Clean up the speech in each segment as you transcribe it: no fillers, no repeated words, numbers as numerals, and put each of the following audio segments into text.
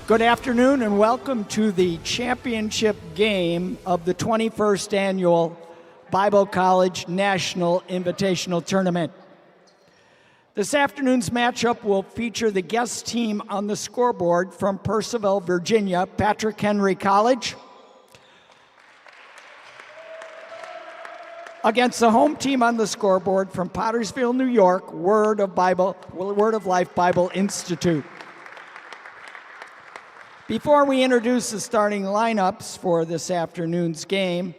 Good afternoon and welcome to the championship game of the 21st Annual Bible College National Invitational Tournament. This afternoon's matchup will feature the guest team on the scoreboard from Purcellville, Virginia, Patrick Henry College, against the home team on the scoreboard from Pottersville, New York, Word of Life Bible Institute. Before we introduce the starting lineups for this afternoon's game,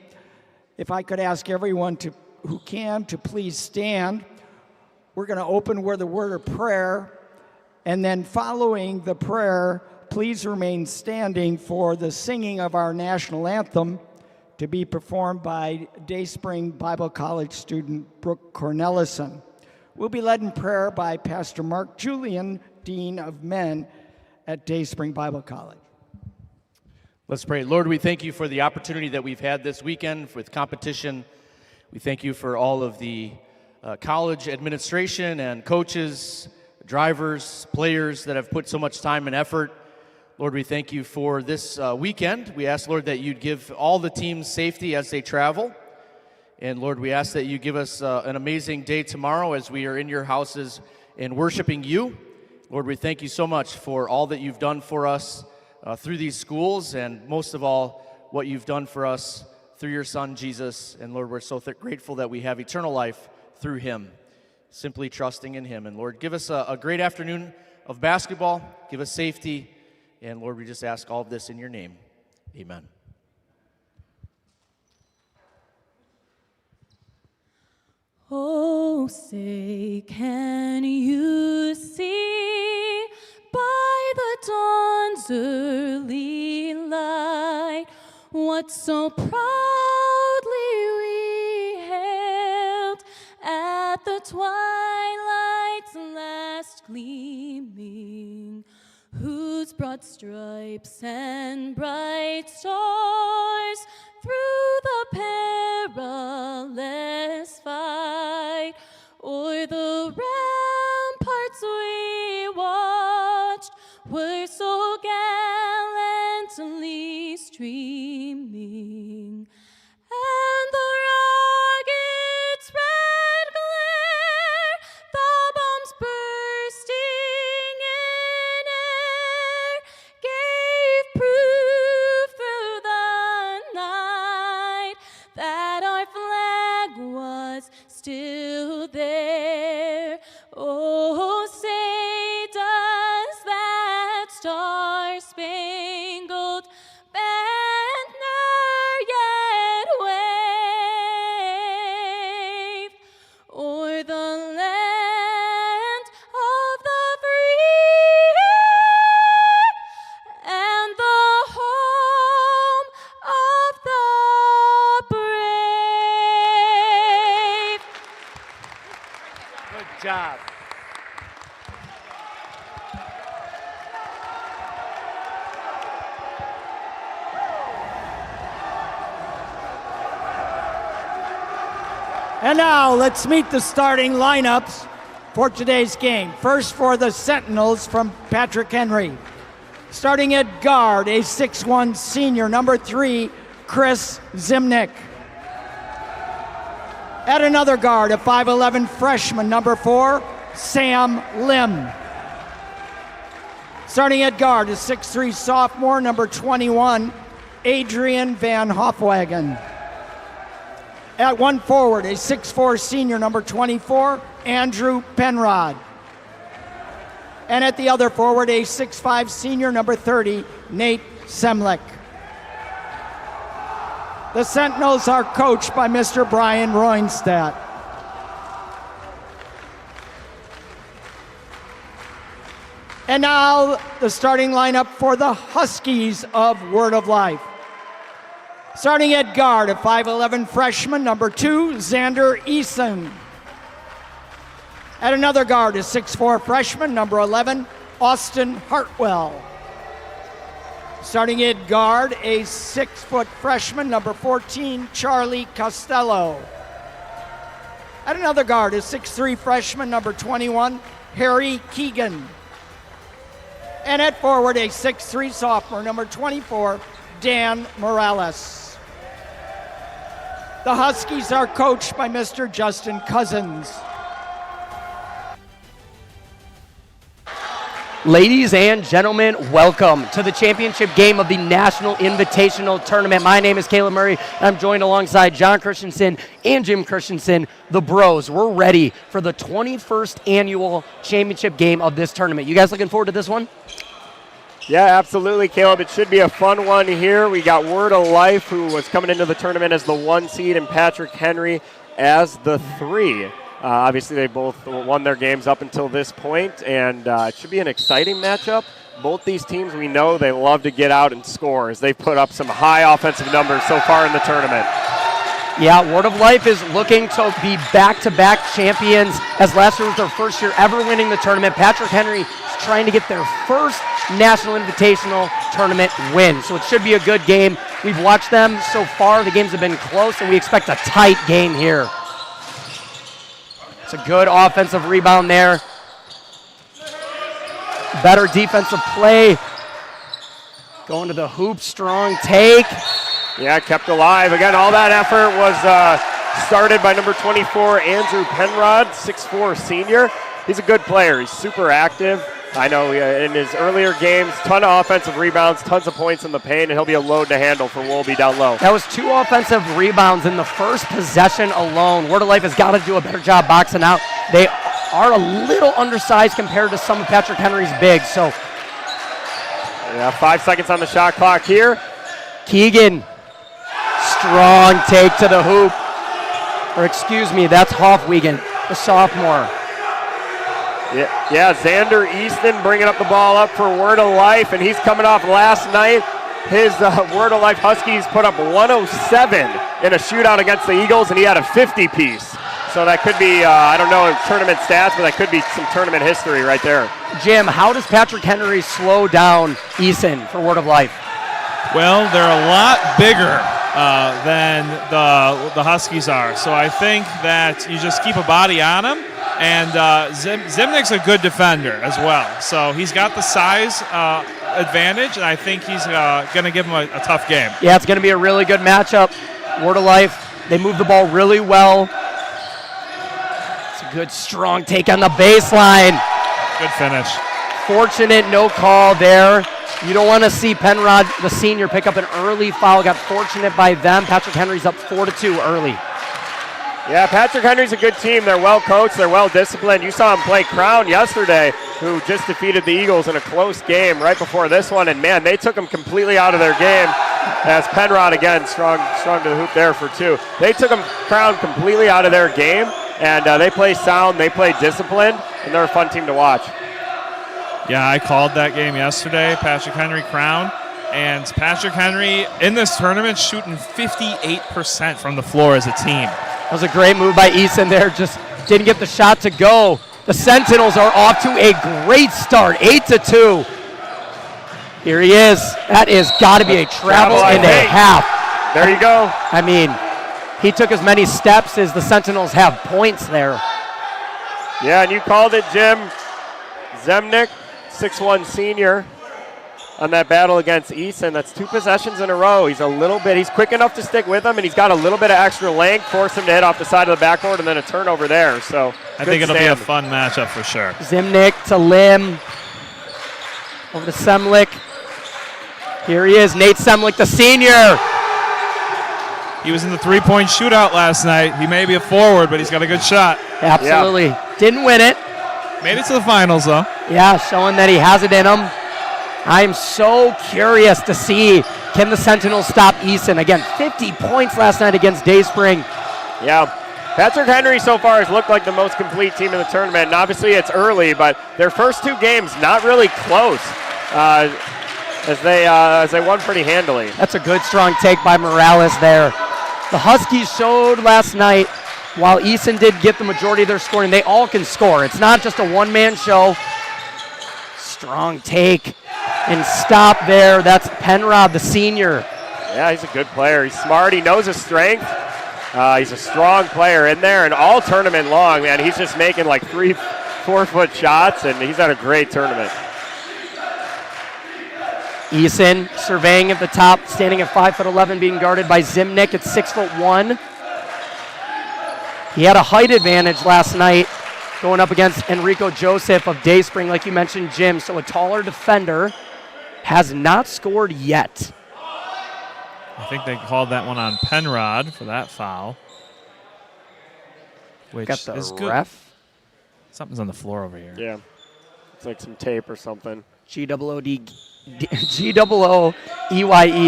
if I could ask everyone who can to please stand. We're going to open with a word of prayer, and then following the prayer, please remain standing for the singing of our national anthem to be performed by Dayspring Bible College student Brooke Cornelison. We'll be led in prayer by Pastor Mark Julian, Dean of Men at Dayspring Bible College. Let's pray. Lord, we thank you for the opportunity that we've had this weekend with competition. We thank you for all of the college administration and coaches, drivers, players that have put so much time and effort. Lord, we thank you for this weekend. We ask, Lord, that you'd give all the teams safety as they travel. And Lord, we ask that you give us an amazing day tomorrow as we are in your houses and worshiping you. Lord, we thank you so much for all that you've done for us through these schools, and most of all, what you've done for us through your Son, Jesus. And Lord, we're so grateful that we have eternal life through him, simply trusting in him. And Lord, give us a great afternoon of basketball. Give us safety. And Lord, we just ask all of this in your name. Amen. Oh, say, can you see by the dawn's early light what so proudly we hailed at the twilight's last gleaming, whose broad stripes and bright stars through the perilous fight o'er the ramparts we watched were so gallantly streaming, and the rocket's red glare, the bombs bursting in air, gave proof through the night that our flag was still there. Oh, say does that star-spangled banner yet wave o'er the land of the free and the home of the brave? Good job. And now let's meet the starting lineups for today's game. First for the Sentinels from Patrick Henry. Starting at guard, a 6'1 senior, number 3, Chris Zimnick. At another guard, a 5'11 freshman, number 4, Sam Lim. Starting at guard, a 6'3 sophomore, number 21, Adrian Van Hofwagen. At one forward, a 6'4 senior, number 24, Andrew Penrod. And at the other forward, a 6'5 senior, number 30, Nate Semlick. The Sentinels are coached by Mr. Brian Roinstadt. And now the starting lineup for the Huskies of Word of Life. Starting at guard, a 5'11 freshman, number 2, Xander Eason. At another guard, a 6'4 freshman, number 11, Austin Hartwell. Starting at guard, a 6-foot freshman, number 14, Charlie Costello. At another guard, a 6'3 freshman, number 21, Harry Keegan. And at forward, a 6'3" sophomore, number 24, Dan Morales. The Huskies are coached by Mr. Justin Cousins. Ladies and gentlemen, welcome to the championship game of the National Invitational Tournament. My name is Caleb Murray, and I'm joined alongside John Christensen and Jim Christensen, the bros. We're ready for the 21st annual championship game of this tournament. You guys looking forward to this one? Yeah, absolutely, Caleb. It should be a fun one here. We got Word of Life, who was coming into the tournament as the 1 seed, and Patrick Henry as the 3. Obviously, they both won their games up until this point, and it should be an exciting matchup. Both these teams, we know they love to get out and score, as they've put up some high offensive numbers so far in the tournament. Yeah, Word of Life is looking to be back-to-back champions, as last year was their first year ever winning the tournament. Patrick Henry is trying to get their first National Invitational Tournament win, so it should be a good game. We've watched them so far. The games have been close, and we expect a tight game here. It's a good offensive rebound there. Better defensive play. Going to the hoop, strong take. Yeah, kept alive. Again, all that effort was started by number 24, Andrew Penrod, 6'4" senior. He's a good player. He's super active. I know in his earlier games, ton of offensive rebounds, tons of points in the paint, and he'll be a load to handle for Wolby down low. That was 2 offensive rebounds in the first possession alone. Word of Life has got to do a better job boxing out. They are a little undersized compared to some of Patrick Henry's bigs. So, yeah, 5 seconds on the shot clock here. Keegan, strong take to the hoop. Or excuse me, that's Hoffwegen, the sophomore. Yeah, Xander Easton bringing up the ball up for Word of Life, and he's coming off last night. His Word of Life Huskies put up 107 in a shootout against the Eagles, and he had a 50-piece. So that could be, I don't know tournament stats, but that could be some tournament history right there. Jim, how does Patrick Henry slow down Eason for Word of Life? Well, they're a lot bigger than the Huskies are. So I think that you just keep a body on him. And Zimnick's a good defender as well. So he's got the size advantage, and I think he's going to give him a tough game. Yeah, it's going to be a really good matchup. Word of Life, they move the ball really well. It's a good, strong take on the baseline. Good finish. Fortunate no call there. You don't want to see Penrod, the senior, pick up an early foul. Got fortunate by them. Patrick Henry's up 4-2 early. Yeah, Patrick Henry's a good team. They're well coached. They're well disciplined. You saw him play Crown yesterday, who just defeated the Eagles in a close game right before this one. And, man, they took him completely out of their game. As Penrod, again, strong to the hoop there for 2. They took him, Crown, completely out of their game. And they play sound. They play disciplined. And they're a fun team to watch. Yeah, I called that game yesterday, Patrick Henry Crown. And Patrick Henry, in this tournament, shooting 58% from the floor as a team. That was a great move by Eason there. Just didn't get the shot to go. The Sentinels are off to a great start, 8-2. Here he is. That is got to be a travel and a half. There you go. I mean, he took as many steps as the Sentinels have points there. Yeah, and you called it, Jim. Zemnick, 6'1" senior, on that battle against Easton. That's 2 possessions in a row. He's quick enough to stick with him, and he's got a little bit of extra length, force him to hit off the side of the backboard, and then a turnover there. So I think it'll be a fun matchup for sure. Zimnick to Lim. Over to Semlik. Here he is, Nate Semlik, the senior. He was in the 3-point shootout last night. He may be a forward, but he's got a good shot. Absolutely. Yeah. Didn't win it. Made it to the finals, though. Yeah, showing that he has it in him. I'm so curious to see, can the Sentinels stop Easton? Again, 50 points last night against Dayspring. Yeah. Patrick Henry so far has looked like the most complete team in the tournament, and obviously it's early, but their first 2 games not really close as they won pretty handily. That's a good, strong take by Morales there. The Huskies showed last night, while Easton did get the majority of their scoring, they all can score. It's not just a one-man show. Strong take and stop there. That's Penrod, the senior. Yeah, he's a good player. He's smart. He knows his strength. He's a strong player in there, and all tournament long, man, he's just making like 3-4 foot shots, and he's had a great tournament. Eason surveying at the top, standing at 5'11", being guarded by Zimnick at 6'1". He had a height advantage last night going up against Enrico Joseph of Dayspring, like you mentioned, Jim. So a taller defender has not scored yet. I think they called that one on Penrod for that foul. Which Got the is good. ref. Something's on the floor over here. Yeah. It's like some tape or something. G-O-O-E-Y-E,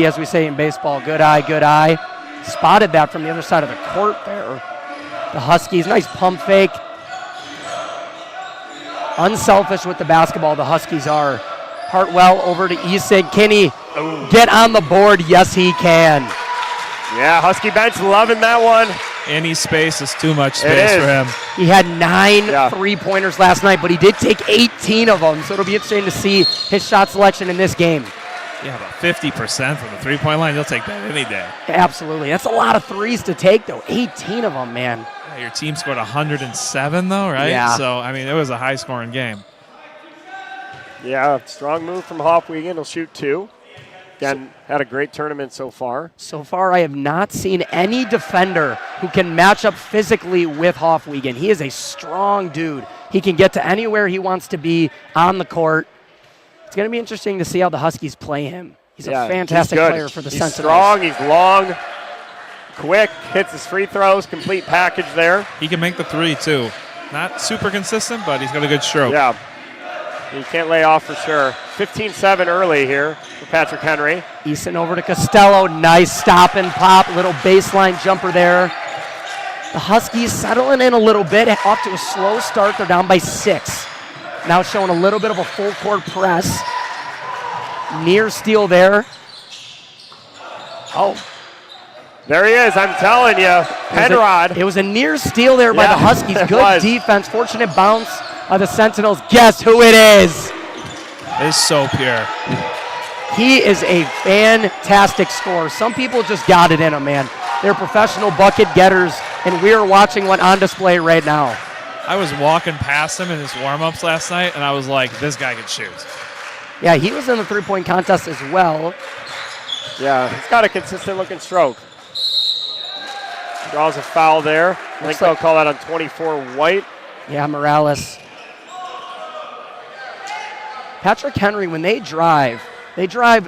as we say in baseball. Good eye, good eye. Spotted that from the other side of the court there. The Huskies, nice pump fake. Unselfish with the basketball, the Huskies are. Hartwell over to Eason. Can he get on the board? Yes, he can. Yeah, Husky bench loving that one. Any space is too much space is. for him. He had 9 Yeah. three-pointers last night, but he did take 18 of them, so it'll be interesting to see his shot selection in this game. Yeah, about 50% from the three-point line. He'll take that any day. Absolutely. That's a lot of threes to take, though. 18 of them, man. Yeah, your team scored 107, though, right? Yeah. So, I mean, it was a high-scoring game. Yeah, strong move from Hofwiegen. He'll shoot 2. Again, had a great tournament so far. So far, I have not seen any defender who can match up physically with Hofwiegen. He is a strong dude. He can get to anywhere he wants to be on the court. It's going to be interesting to see how the Huskies play him. He's a fantastic good. player for the He's Sentinels. strong, he's long, quick, hits his free throws, complete package there. He can make the three, too. Not super consistent, but he's got a good stroke. Yeah, he can't lay off for sure. 15-7 early here for Patrick Henry. Eason over to Costello. Nice stop and pop. Little baseline jumper there. The Huskies settling in a little bit. Off to a slow start. They're down by 6. Now showing a little bit of a full court press. Near steal there. Oh, There he is, I'm telling you. Penrod. it was a near steal there by Yeah, the Huskies. it Good was. defense. Fortunate bounce of the Sentinels. Guess who it is? It's so pure. He is a fantastic scorer. Some people just got it in him, man. They're professional bucket getters, and we are watching one on display right now. I was walking past him in his warm-ups last night, and I was like, this guy can shoot. Yeah, he was in the three-point contest as well. Yeah, he's got a consistent looking stroke. Draws a foul there. I think Looks they'll like- call that on 24 White. Yeah, Morales. Patrick Henry, when they drive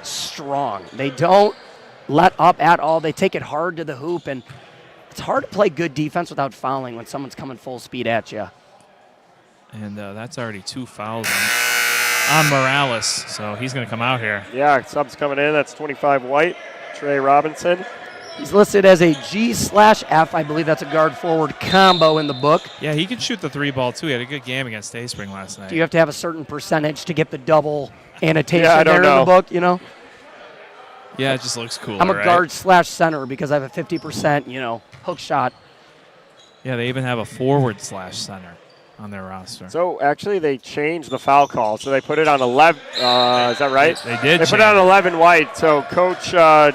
strong. They don't let up at all. They take it hard to the hoop, and it's hard to play good defense without fouling when someone's coming full speed at you. And that's already 2 fouls on Morales, so he's going to come out here. Yeah, subs coming in. That's 25 White. Trey Robinson. He's listed as a G/F. I believe that's a guard-forward combo in the book. Yeah, he could shoot the 3-ball, too. He had a good game against Dayspring last night. Do you have to have a certain percentage to get the double annotation Yeah, I there don't in the know. book, you know? Yeah, it just looks cool. I'm a right? guard/center because I have a 50%, hook shot. Yeah, they even have a forward/center on their roster. So actually, they changed the foul call. So they put it on 11. Is that right? They did They put it on 11 White. So Coach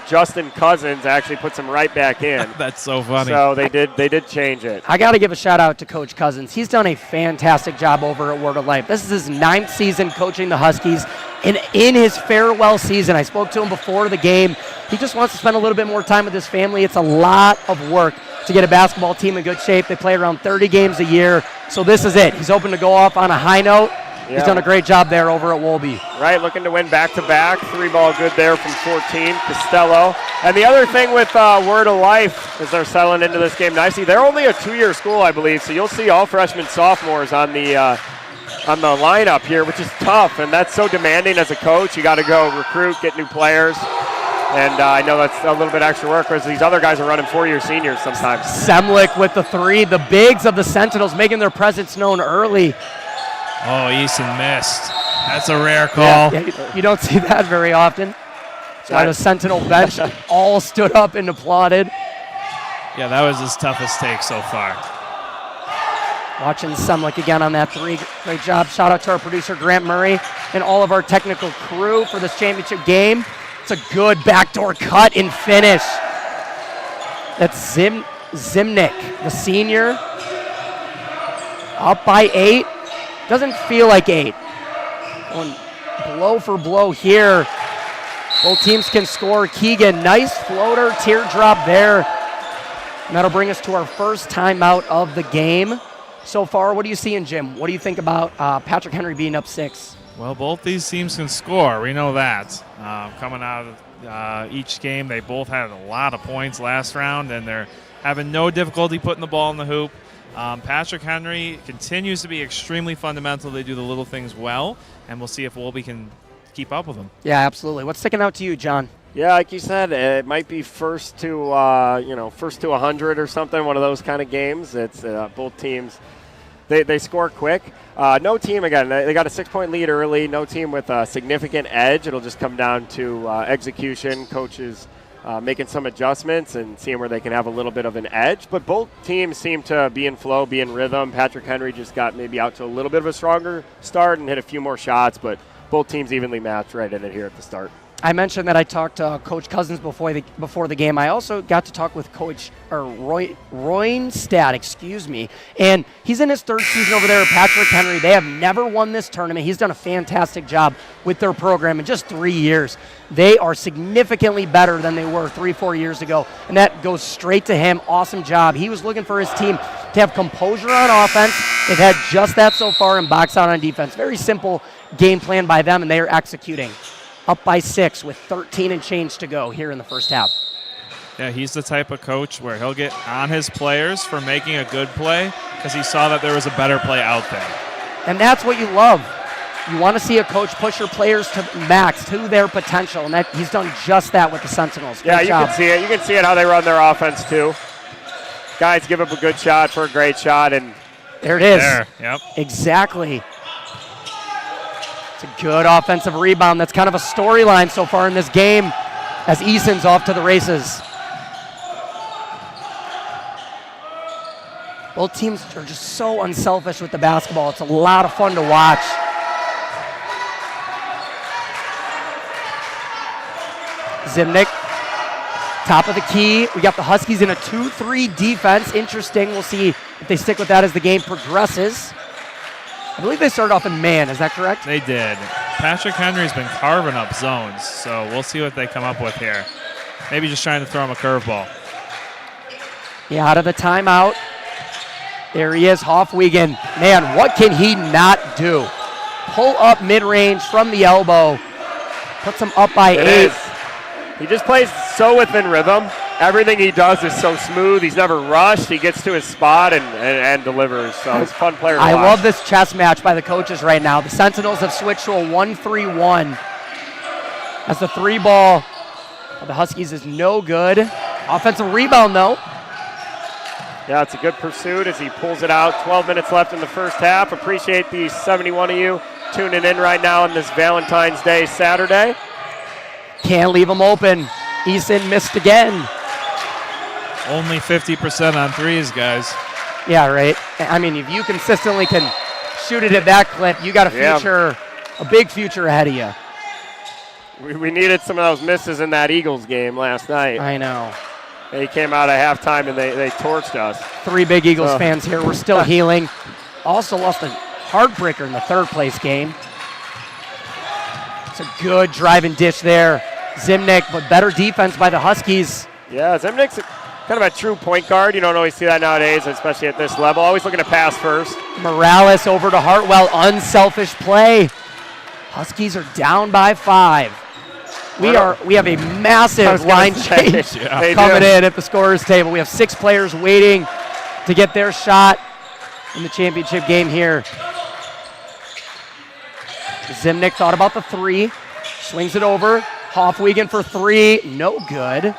Justin Cousins actually puts him right back in. That's so funny. So they did change it. I got to give a shout out to Coach Cousins. He's done a fantastic job over at Word of Life. This is his 9th season coaching the Huskies. And in his farewell season, I spoke to him before the game. He just wants to spend a little bit more time with his family. It's a lot of work to get a basketball team in good shape. They play around 30 games a year. So this is it. He's hoping to go off on a high note. He's Yeah. done a great job there over at Wolby. Right, looking to win back-to-back. 3-ball good there from 14, Costello. And the other thing with Word of Life is they're settling into this game nicely. They're only a 2-year school, I believe, so you'll see all freshmen, sophomores on the lineup here, which is tough, and that's so demanding as a coach. You got to go recruit, get new players. And I know that's a little bit extra work because these other guys are running 4-year seniors sometimes. Semlick with the 3. The bigs of the Sentinels making their presence known early. Oh, Eason missed. That's a rare call. Yeah, you don't see that very often. So the Sentinel bench all stood up and applauded. Yeah, that was his toughest take so far. Watching Semlick again on that 3. Great job. Shout out to our producer, Grant Murray, and all of our technical crew for this championship game. It's a good backdoor cut and finish. That's Zimnick, the senior. Up by 8. Doesn't feel like 8. Going blow for blow here. Both teams can score. Keegan, nice floater, teardrop there. And that'll bring us to our first timeout of the game. So far, what do you see in Jim? What do you think about Patrick Henry being up 6? Well, both these teams can score. We know that. Coming out of each game, they both had a lot of points last round, and they're having no difficulty putting the ball in the hoop. Patrick Henry continues to be extremely fundamental. They do the little things well, and we'll see if Wolby can keep up with them. Yeah, absolutely. What's sticking out to you, John? Yeah, like you said, it might be first to 100 or something. One of those kind of games. It's both teams. They score quick. No team, again, they got a 6-point lead early. No team with a significant edge. It'll just come down to execution, coaches making some adjustments and seeing where they can have a little bit of an edge. But both teams seem to be in flow, be in rhythm. Patrick Henry just got maybe out to a little bit of a stronger start and hit a few more shots, but both teams evenly matched right in it here at the start. I mentioned that I talked to Coach Cousins before the game. I also got to talk with Coach Roynstad, and he's in his 3rd season over there at Patrick Henry. They have never won this tournament. He's done a fantastic job with their program in just 3 years. They are significantly better than they were 3-4 years ago, and that goes straight to him. Awesome job. He was looking for his team to have composure on offense. They've had just that so far and box out on defense. Very simple game plan by them, and they are executing. Up by 6 with 13 and change to go here in the first half. Yeah, he's the type of coach where he'll get on his players for making a good play because he saw that there was a better play out there. And that's what you love. You want to see a coach push your players to max, to their potential, and that he's done just that with the Sentinels. Yeah, Great job. can see it. You can see it how they run their offense too. Guys give up a good shot for a great shot, and there it is. There, yep. Exactly. It's a good offensive rebound. That's kind of a storyline so far in this game as Eason's off to the races. Both teams are just so unselfish with the basketball. It's a lot of fun to watch. Zimnick, top of the key. We got the Huskies in a 2-3 defense. Interesting. We'll see if they stick with that as the game progresses. I believe they started off in man. Is that correct? They did. Patrick Henry's been carving up zones, so we'll see what they come up with here. Maybe just trying to throw him a curveball. Yeah, out of the timeout. There he is, Hoffwegen. Man, what can he not do? Pull up mid-range from the elbow. Puts him up by 8. He just plays so within rhythm. Everything he does is so smooth. He's never rushed. He gets to his spot and delivers. So it's a fun player to watch. I love this chess match by the coaches right now. The Sentinels have switched to a 1-3-1 as the 3 ball of the Huskies is no good. Offensive rebound, though. Yeah, it's a good pursuit as he pulls it out. 12 minutes left in the first half. Appreciate the 71 of you tuning in right now on this Valentine's Day Saturday. Can't leave him open. Eason missed again. Only 50% on threes, guys. Yeah, right. I mean, if you consistently can shoot it at that clip, you got a future, a big future ahead of you. We needed some of those misses in that Eagles game last night. I know. They came out at halftime and they torched us. 3 big Eagles fans here. We're still healing. Also lost a heartbreaker in the 3rd place game. It's a good drive and dish there. Zimnick, but better defense by the Huskies. Yeah, Zimnick's kind of a true point guard. You don't always see that nowadays, especially at this level. Always looking to pass first. Morales over to Hartwell. Unselfish play. Huskies are down by 5. We have a massive line change coming in at the scorer's table. We have 6 players waiting to get their shot in the championship game here. Zimnick thought about the 3. Swings it over. Hoffwegen for 3. No good.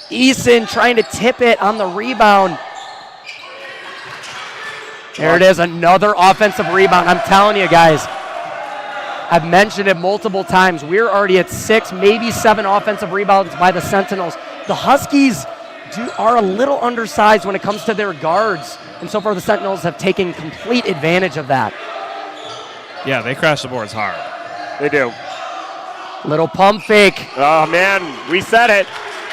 Eason trying to tip it on the rebound. There it is, another offensive rebound. I'm telling you guys, I've mentioned it multiple times. We're already at 6, maybe 7 offensive rebounds by the Sentinels. The Huskies are a little undersized when it comes to their guards, and so far the Sentinels have taken complete advantage of that. Yeah, they crash the boards hard. They do. Little pump fake. Oh, man, we said it.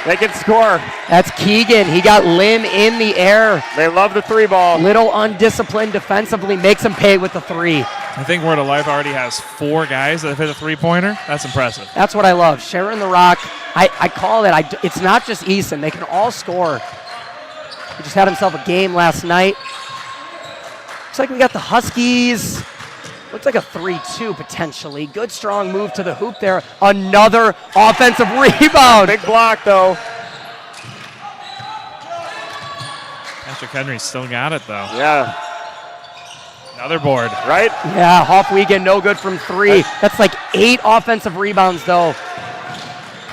They can score. That's Keegan. He got Lim in the air. They love the 3 ball. Little undisciplined defensively, makes him pay with the 3. I think Word of Life already has 4 guys that have hit a three-pointer. That's impressive. That's what I love. Sharon the Rock, I call it, it's not just Easton. They can all score. He just had himself a game last night. Looks like we got the Huskies. Looks like a 3-2 potentially. Good strong move to the hoop there. Another offensive rebound. Big block, though. Patrick Henry still got it, though. Yeah, Another board. right? Yeah, Hofwiegand no good from 3. That's like 8 offensive rebounds though.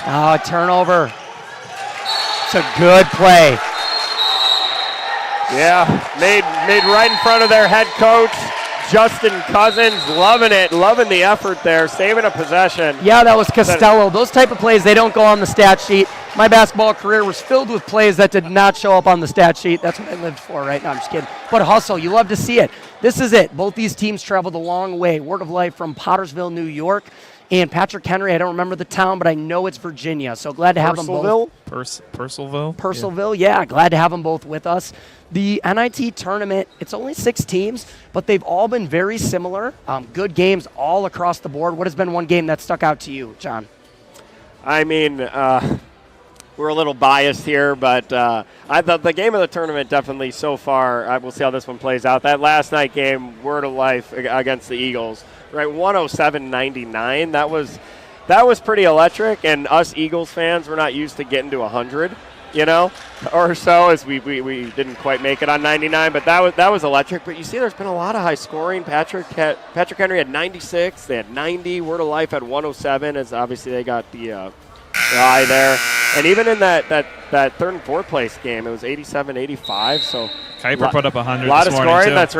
Oh, a turnover. It's a good play. Yeah, made right in front of their head coach, Justin Cousins, loving it, loving the effort there, saving a possession. Yeah, that was Costello. Those type of plays, they don't go on the stat sheet. My basketball career was filled with plays that did not show up on the stat sheet. That's what I lived for right now. I'm just kidding. But hustle, you love to see it. This is it. Both these teams traveled a long way. Word of Life from Pottersville, New York. And Patrick Henry, I don't remember the town, but I know it's Virginia. So glad to have them both. Purcellville? Purcellville, yeah, glad to have them both with us. The NIT tournament, it's only 6 teams, but they've all been very similar. Good games all across the board. What has been one game that stuck out to you, John? I mean, we're a little biased here, but I thought the game of the tournament definitely so far, we'll see how this one plays out. That last night game, Word of Life against the Eagles, right, 107-99. That was pretty electric, and us Eagles fans, we're not used to getting to 100, or so, as we didn't quite make it on 99, but that was electric. But you see there's been a lot of high scoring. Patrick Henry had 96, they had 90, Word of Life had 107, as obviously they got the eye there. And even in that third and fourth place game, it was 87-85, so Kuiper put up 100 a lot this of morning, scoring. too. That's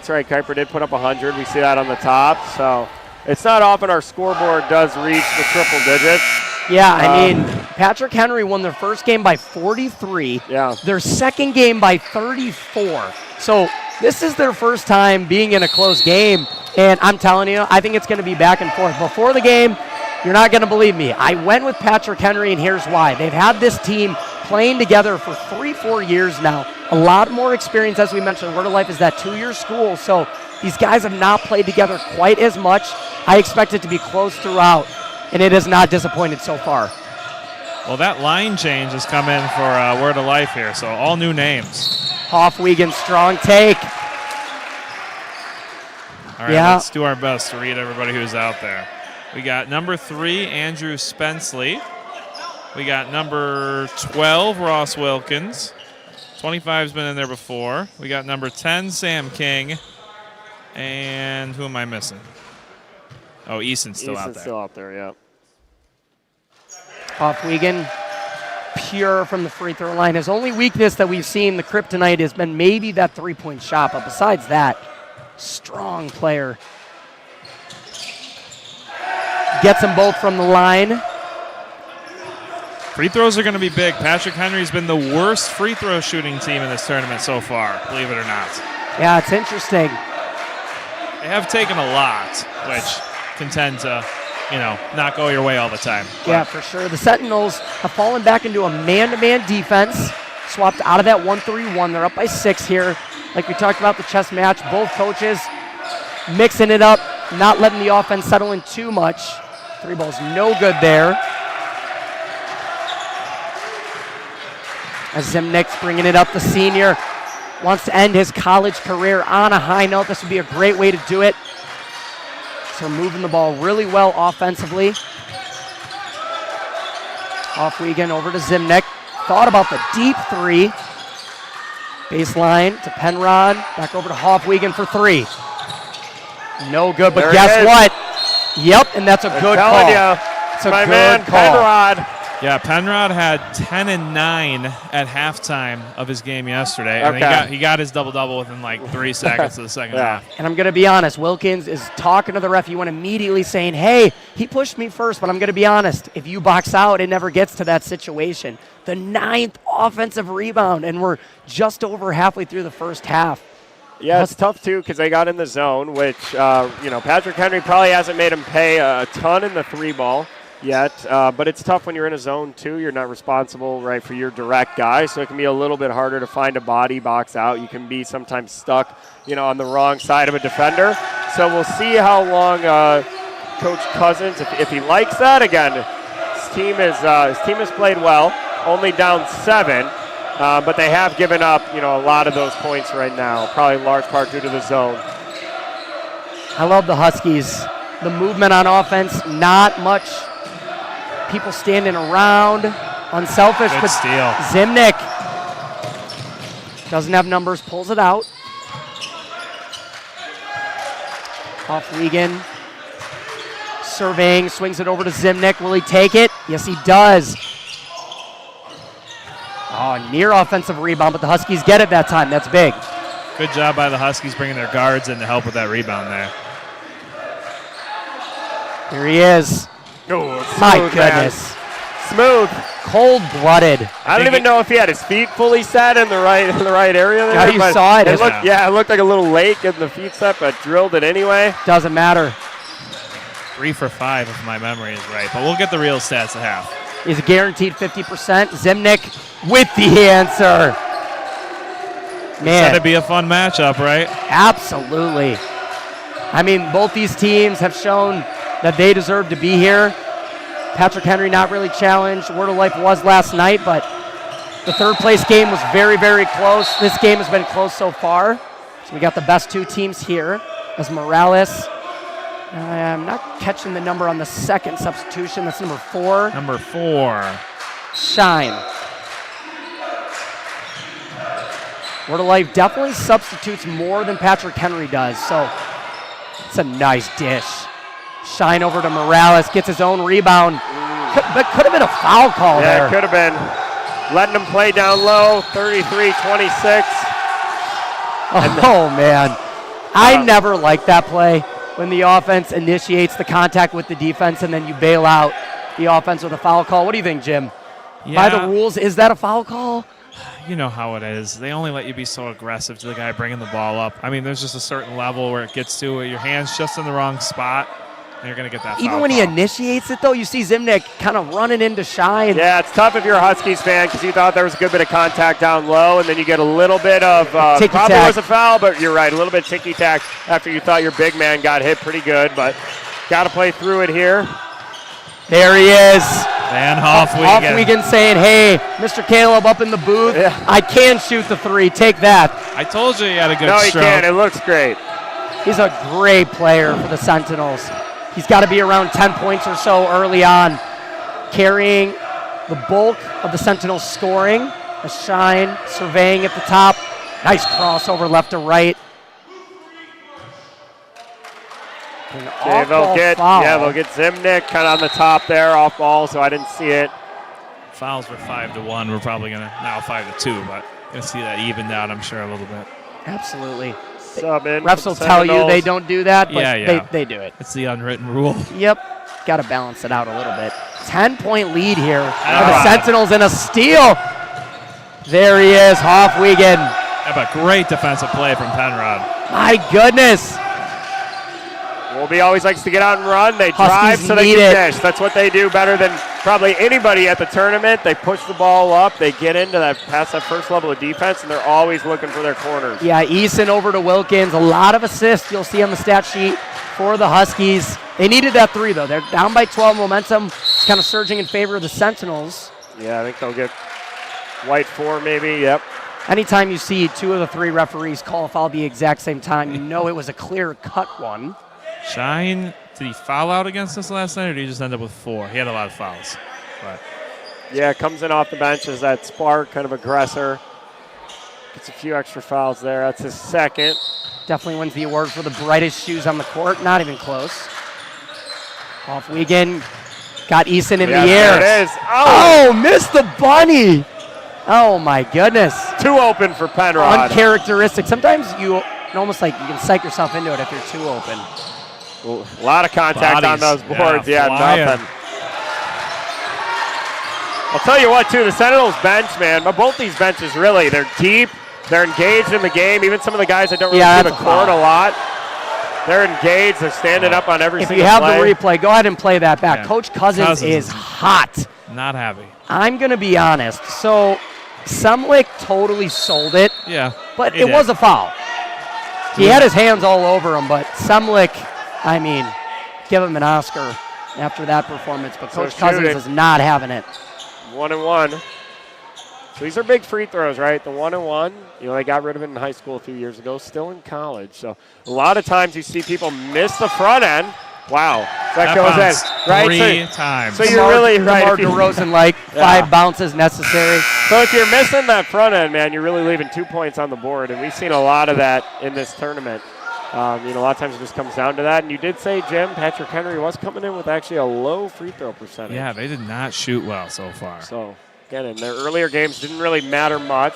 right. Kuiper did put up 100. We see that on the top. So it's not often our scoreboard does reach the triple digits. Yeah, I mean, Patrick Henry won their first game by 43. Yeah. Their second game by 34. So this is their first time being in a close game, and I'm telling you, I think it's going to be back and forth. Before the game, you're not going to believe me. I went with Patrick Henry, and here's why. They've had this team playing together for 3-4 years now. A lot more experience, as we mentioned. Word of Life is that 2-year school, so these guys have not played together quite as much. I expect it to be close throughout, and it has not disappointed so far. Well, that line change has come in for Word of Life here, so all new names. Hofwiegand, strong take. All right, Yeah. let's do our best to read everybody who's out there. We got number 3, Andrew Spenceley. We got number 12, Ross Wilkins. 25's been in there before. We got number 10, Sam King. And who am I missing? Oh, Easton's still out there. Still out there, yeah. Hofwiegand, pure from the free throw line. His only weakness that we've seen, the kryptonite, has been maybe that three-point shot. But besides that, strong player. Gets them both from the line. Free throws are going to be big. Patrick Henry's been the worst free throw shooting team in this tournament so far, believe it or not. Yeah, it's interesting. They have taken a lot, which can tend to, not go your way all the time. Yeah, for sure. The Sentinels have fallen back into a man-to-man defense, swapped out of that 1-3-1. They're up by 6 here. Like we talked about the chess match, both coaches mixing it up, not letting the offense settle in too much. 3 balls no good there. As Zimnick's bringing it up, the senior wants to end his college career on a high note. This would be a great way to do it. So moving the ball really well offensively. Hofwiegand over to Zimnick. Thought about the deep 3. Baseline to Penrod. Back over to Hofwiegand for 3. No good, but There it guess is. what? Yep, and that's a good call. It's a my good man call. Penrod. Yeah, Penrod had 10 and 9 at halftime of his game yesterday, and Okay. he got his double-double within like 3 seconds of the second half. And I'm going to be honest, Wilkins is talking to the ref. You went immediately saying, hey, he pushed me first, but I'm going to be honest. If you box out, it never gets to that situation. The 9th offensive rebound, and we're just over halfway through the first half. Yeah, it's tough, too, because they got in the zone, which, Patrick Henry probably hasn't made him pay a ton in the 3-ball yet, but it's tough when you're in a zone, too. You're not responsible, right, for your direct guy, so it can be a little bit harder to find a body box out. You can be sometimes stuck, on the wrong side of a defender. So we'll see how long Coach Cousins, if he likes that. Again, his team has played well, only down 7, but they have given up, a lot of those points right now, probably in large part due to the zone. I love the Huskies. The movement on offense, not much people standing around, unselfish, Good but steal. Zimnick doesn't have numbers, pulls it out. Off Wiegand. Surveying, swings it over to Zimnick. Will he take it? Yes, he does. Oh, near offensive rebound, but the Huskies get it that time. That's big. Good job by the Huskies bringing their guards in to help with that rebound there. Here he is. Oh, My smooth, man. goodness. Smooth. Cold-blooded. I don't even know if he had his feet fully set in the right area there. Yeah, you but saw it. It looked like a little late getting the feet set, but drilled it anyway. Doesn't matter. 3 for 5 if my memory is right, but we'll get the real stats at half. He's guaranteed 50%. Zimnick with the answer. Said Man, it'd be a fun matchup, right? absolutely. I mean, both these teams have shown that they deserve to be here. Patrick Henry not really challenged. Word of Life was last night, but the third place game was very, very close. This game has been close so far. So we got the best 2 teams here as Morales. I'm not catching the number on the second substitution. That's number 4. Number 4. Shine. Word of Life definitely substitutes more than Patrick Henry does, so it's a nice dish. Shine over to Morales, gets his own rebound. But could have been a foul call Yeah, there. it could have been. Letting him play down low, 33-26. Oh, man. I never like that play when the offense initiates the contact with the defense and then you bail out the offense with a foul call. What do you think, Jim? By the rules, is that a foul call? You know how it is. They only let you be so aggressive to the guy bringing the ball up. I mean, there's just a certain level where it gets to your hand's just in the wrong spot, and you're going to get that Even foul when he call. initiates it, though, you see Zimnick kind of running into Shine. Yeah, it's tough if you're a Huskies fan because you thought there was a good bit of contact down low, and then you get a little bit of Ticky-tack. probably was a foul, but you're right, a little bit ticky-tack after you thought your big man got hit pretty good, but got to play through it here. There he is. And Hoff Off Wiegand saying, hey, Mr. Caleb up in the booth, Yeah. I can shoot the 3. Take that. I told you he had a good No, he stroke. can't. It looks great. He's a great player for the Sentinels. He's got to be around 10 points or so early on, carrying the bulk of the Sentinels scoring. A Shine surveying at the top. Nice crossover left to right. An Okay, off-ball foul. they'll get Zimnick kind of on the top there, off ball, so I didn't see it. Fouls were 5-1. We're probably going to, now 5-2, but going to see that evened out, I'm sure, a little bit. Absolutely. Sub in. Refs will tell you they don't do that, but Yeah. They do it. It's the unwritten rule. Yep. Got to balance it out a little bit. 10-point lead here for the Ah. Sentinels and a steal. There he is, Hoff Wiegand. How about great defensive play from Penrod? My goodness. Wolby always likes to get out and run. They drive Huskies so they need can it. dish. That's what they do better than probably anybody at the tournament. They push the ball up. They get into that, past that first level of defense, and they're always looking for their corners. Yeah, Eason over to Wilkins. A lot of assists you'll see on the stat sheet for the Huskies. They needed that 3, though. They're down by 12. Momentum is kind of surging in favor of the Sentinels. Yeah, I think they'll get white 4 maybe. Yep. Anytime you see 2 of the 3 referees call a foul at the exact same time, you know it was a clear-cut one. Shine, did he foul out against us last night, or did he just end up with 4? He had a lot of fouls. But Yeah, comes in off the bench as that spark, kind of aggressor. Gets a few extra fouls there. That's his second. Definitely wins the award for the brightest shoes on the court. Not even close. Off Wiegand. Got Eason in Yeah, the air. there it is. Oh, missed the bunny. Oh, my goodness. Too open for Penrod. Uncharacteristic. Sometimes you almost like you can psych yourself into it if you're too open. A lot of contact on Bodies. those boards. Yeah, Yeah, flying. nothing. I'll tell you what, too, the Sentinels bench, man, but both these benches really, they're deep, they're engaged in the game. Even some of the guys that don't really see the that's a court foul. a lot, they're engaged, they're standing up on every If single you have play. the replay, go ahead and play that back. Yeah. Coach Cousins Cousins is is- hot. not happy. I'm going to be honest. So Semlick totally sold it, Yeah. but he it did. was a foul. He had his hands all over him, but Semlich, I mean, give him an Oscar after that performance. But So Coach Cousins shooting. is not having it. 1-1. So these are big free throws, right? The 1-1. You know, they got rid of it in high school a few years ago, still in college. So a lot of times you see people miss the front end. Wow. That goes bounced in. Right? 3 times. So you're really right. DeMar if you- DeRozan, like, Yeah. 5 bounces necessary. So if you're missing that front end, man, you're really leaving 2 points on the board. And we've seen a lot of that in this tournament. You know, a lot of times it just comes down to that. And you did say, Jim, Patrick Henry was coming in with actually a low free throw percentage. Yeah, they did not shoot well so far. So, again, in their earlier games, didn't really matter much.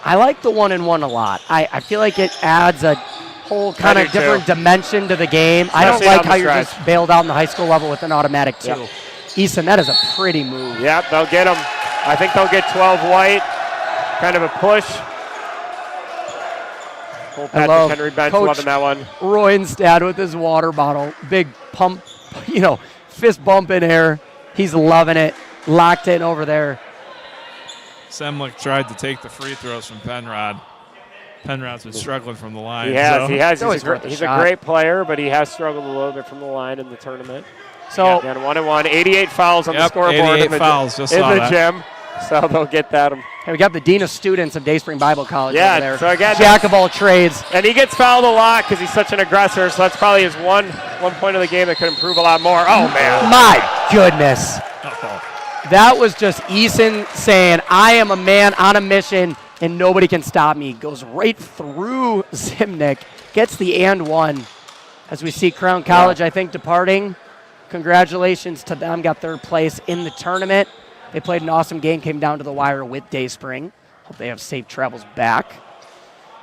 I like the 1-1 a lot. I feel like it adds a whole kind I of do different too. dimension to the game. I don't Especially like down how the you're stretch. just bailed out in the high school level with an automatic 2. Yep. Easton, that is a pretty move. Yep, they'll get them. I think they'll get 12 white. Kind of a push. Whole I love Patrick Henry bench Coach loving that one. Royenstad with his water bottle. Big pump, fist bump in air. He's loving it. Locked in over there. Semlich tried to take the free throws from Penrod. Penrod's been struggling from the line. He has. so- He has. always He's, worth a he's shot. a great player, but he has struggled a little bit from the line in the tournament. So Again, 1-1. 88 fouls on the Yep, scoreboard 88 in the, fouls, just in saw the that. gym. So they'll get that. hey, we got the Dean of Students of Dayspring Bible College Yeah, over there. so again- Jack of all trades. And he gets fouled a lot because he's such an aggressor. So that's probably his one point of the game that could improve a lot more. Oh, man. My goodness. That was just Eason saying, I am a man on a mission and nobody can stop me. Goes right through Zimnik, gets the and 1. As we see Crown College, I think, departing. Congratulations to them, got 3rd place in the tournament. They played an awesome game, came down to the wire with Dayspring. Hope they have safe travels back.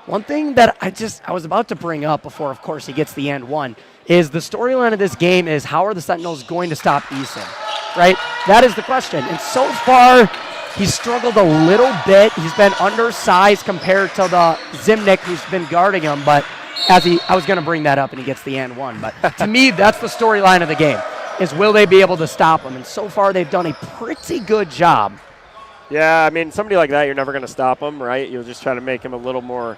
One thing that I was about to bring up before, of course, he gets the and 1, is the storyline of this game is how are the Sentinels going to stop Eason, right? That is the question. And so far, he's struggled a little bit. He's been undersized compared to the Zimnik who's been guarding him, but I was going to bring that up and he gets the and 1. But to me, that's the storyline of the game, is will they be able to stop him? And so far, they've done a pretty good job. Yeah, I mean, somebody like that, you're never going to stop him, right? You'll just try to make him a little more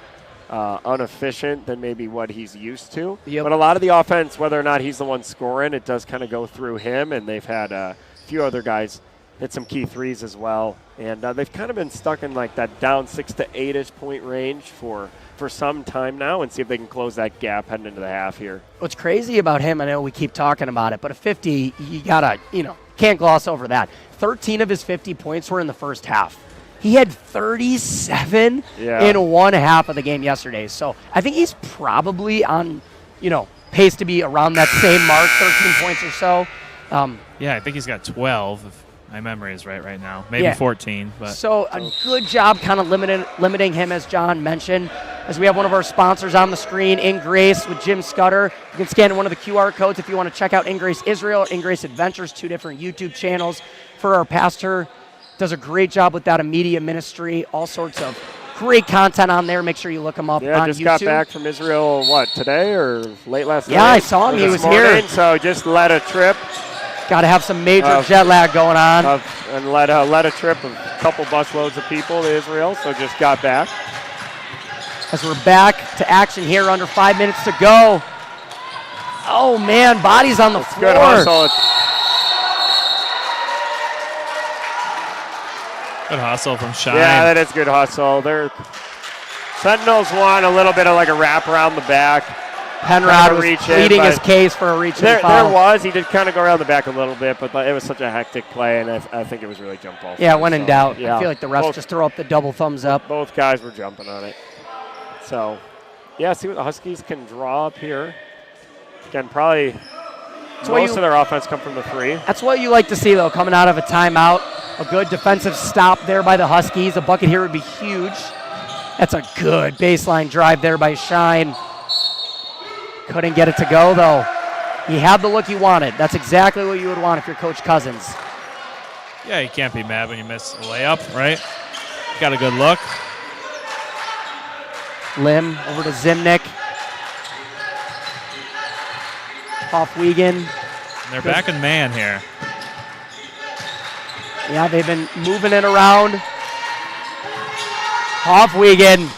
inefficient than maybe what he's used to. Yep. But a lot of the offense, whether or not he's the one scoring, it does kind of go through him, and they've had a few other guys hit some key threes as well. And they've kind of been stuck in like that down 6 to 8-ish point range for some time now, and see if they can close that gap heading into the half here. What's crazy about him, I know we keep talking about it, but a 50, you gotta, can't gloss over that. 13 of his 50 points were in the first half. He had 37 in one half of the game yesterday. So I think he's probably on, pace to be around that same mark, 13 points or so. Yeah, I think he's got 12, if my memory is right now. Maybe Yeah. 14. But So a good job kind of limiting him, as John mentioned. As we have one of our sponsors on the screen, Ingrace with Jim Scudder. You can scan one of the QR codes if you want to check out Ingrace Israel or Ingrace Adventures, 2 different YouTube channels for our pastor. Does a great job with that of media ministry, all sorts of great content on there. Make sure you look him up Yeah, on just YouTube. got back from Israel, today or late last night? Yeah, I saw him. Or He this was here. morning, So just led a trip Got to have some major Of- jet lag going on. and led a trip of a couple busloads of people to Israel, so just got back. As we're back to action here, under 5 minutes to go. Oh, man, bodies on the floor. Good hustle. good hustle from Shine. Yeah, that is good hustle. Sentinels want a little bit of like a wrap around the back. Penrod was reach in, pleading his but case for a reach and There foul. was. He did kind of go around the back a little bit, but it was such a hectic play, and I think it was really jump ball. Yeah, when in doubt. Yeah. I feel like the refs just throw up the double thumbs up. Both guys were jumping on it. So, yeah, see what the Huskies can draw up here. Again, probably what most you- of their offense come from the 3. That's what you like to see, though, coming out of a timeout. A good defensive stop there by the Huskies. A bucket here would be huge. That's a good baseline drive there by Shine. Couldn't get it to go, though. He had the look he wanted. That's exactly what you would want if you're Coach Cousins. Yeah, you can't be mad when you miss a layup, right? Got a good look. Lim over to Zimnik. Hoff-Wiegand. They're back in man here. Yeah, they've been moving it around. Hoff-Wiegand.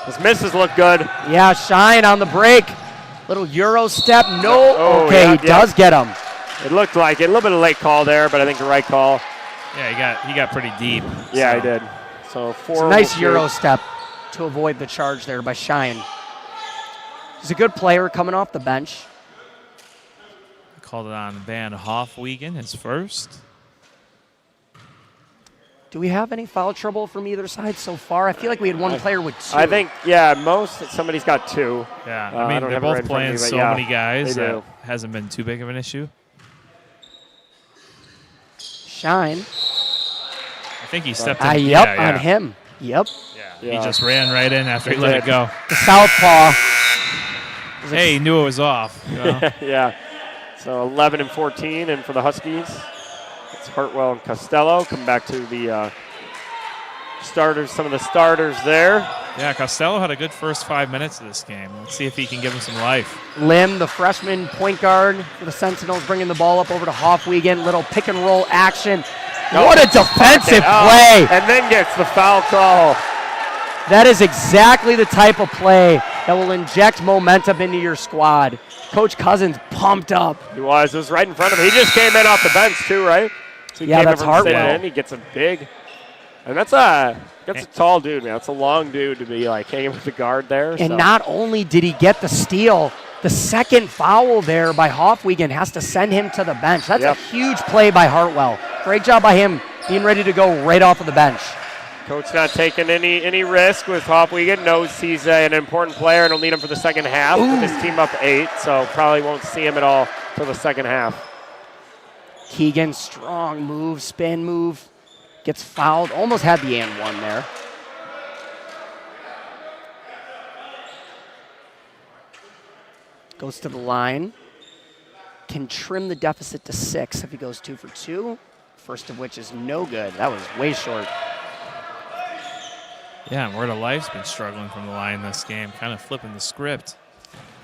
His misses look good. Yeah, Shine on the break. Little Euro step. No. Oh, okay, yeah, he does get him. It looked like it. A little bit of late call there, but I think the right call. Yeah, he got pretty deep. Yeah, so. he did. So 4. It's a nice Euro step to avoid the charge there by Shine. He's a good player coming off the bench. Called it on Van Hofwegen, his first. Do we have any foul trouble from either side so far? I feel like we had one player with 2. I think, yeah, somebody's got 2. Yeah, I I mean, don't they're have it right both in front of playing me, but so yeah, many guys they that do. hasn't been too big of an issue. Shine. I think he stepped in. Yep, yeah. on him. Yep. Yeah, Yeah. he just ran right in after he He let did. it go. The southpaw. Hey, he knew it was off. You know? Yeah. So 11 and 14, and for the Huskies, it's Hartwell and Costello. Come back to the starters, some of the starters there. Yeah, Costello had a good first 5 minutes of this game. Let's see if he can give him some life. Lim, the freshman point guard for the Sentinels, bringing the ball up over to Hofwegen. Little pick and roll action. What a defensive play. And then gets the foul call. That is exactly the type of play that will inject momentum into your squad. Coach Cousins pumped up. It was right in front of him. He just came in off the bench too, right? So he Yeah, came that's in from sitting Hartwell. in. He gets a big, and that's a tall dude, man. That's a long dude to be like hanging with the guard there. And so. not only did he get the steal, the second foul there by Hofwegen has to send him to the bench. That's Yep. a huge play by Hartwell. Great job by him being ready to go right off of the bench. Coach not taking any risk with Hofwegen. Knows he's an important player and will need him for the second half. With his team up 8, so probably won't see him at all for the second half. Keegan, strong move, spin move, gets fouled. Almost had the and one there. Goes to the line. Can trim the deficit to 6 if he goes 2 for 2. First of which is no good. That was way short. Yeah, and Word of Life's been struggling from the line this game, kind of flipping the script.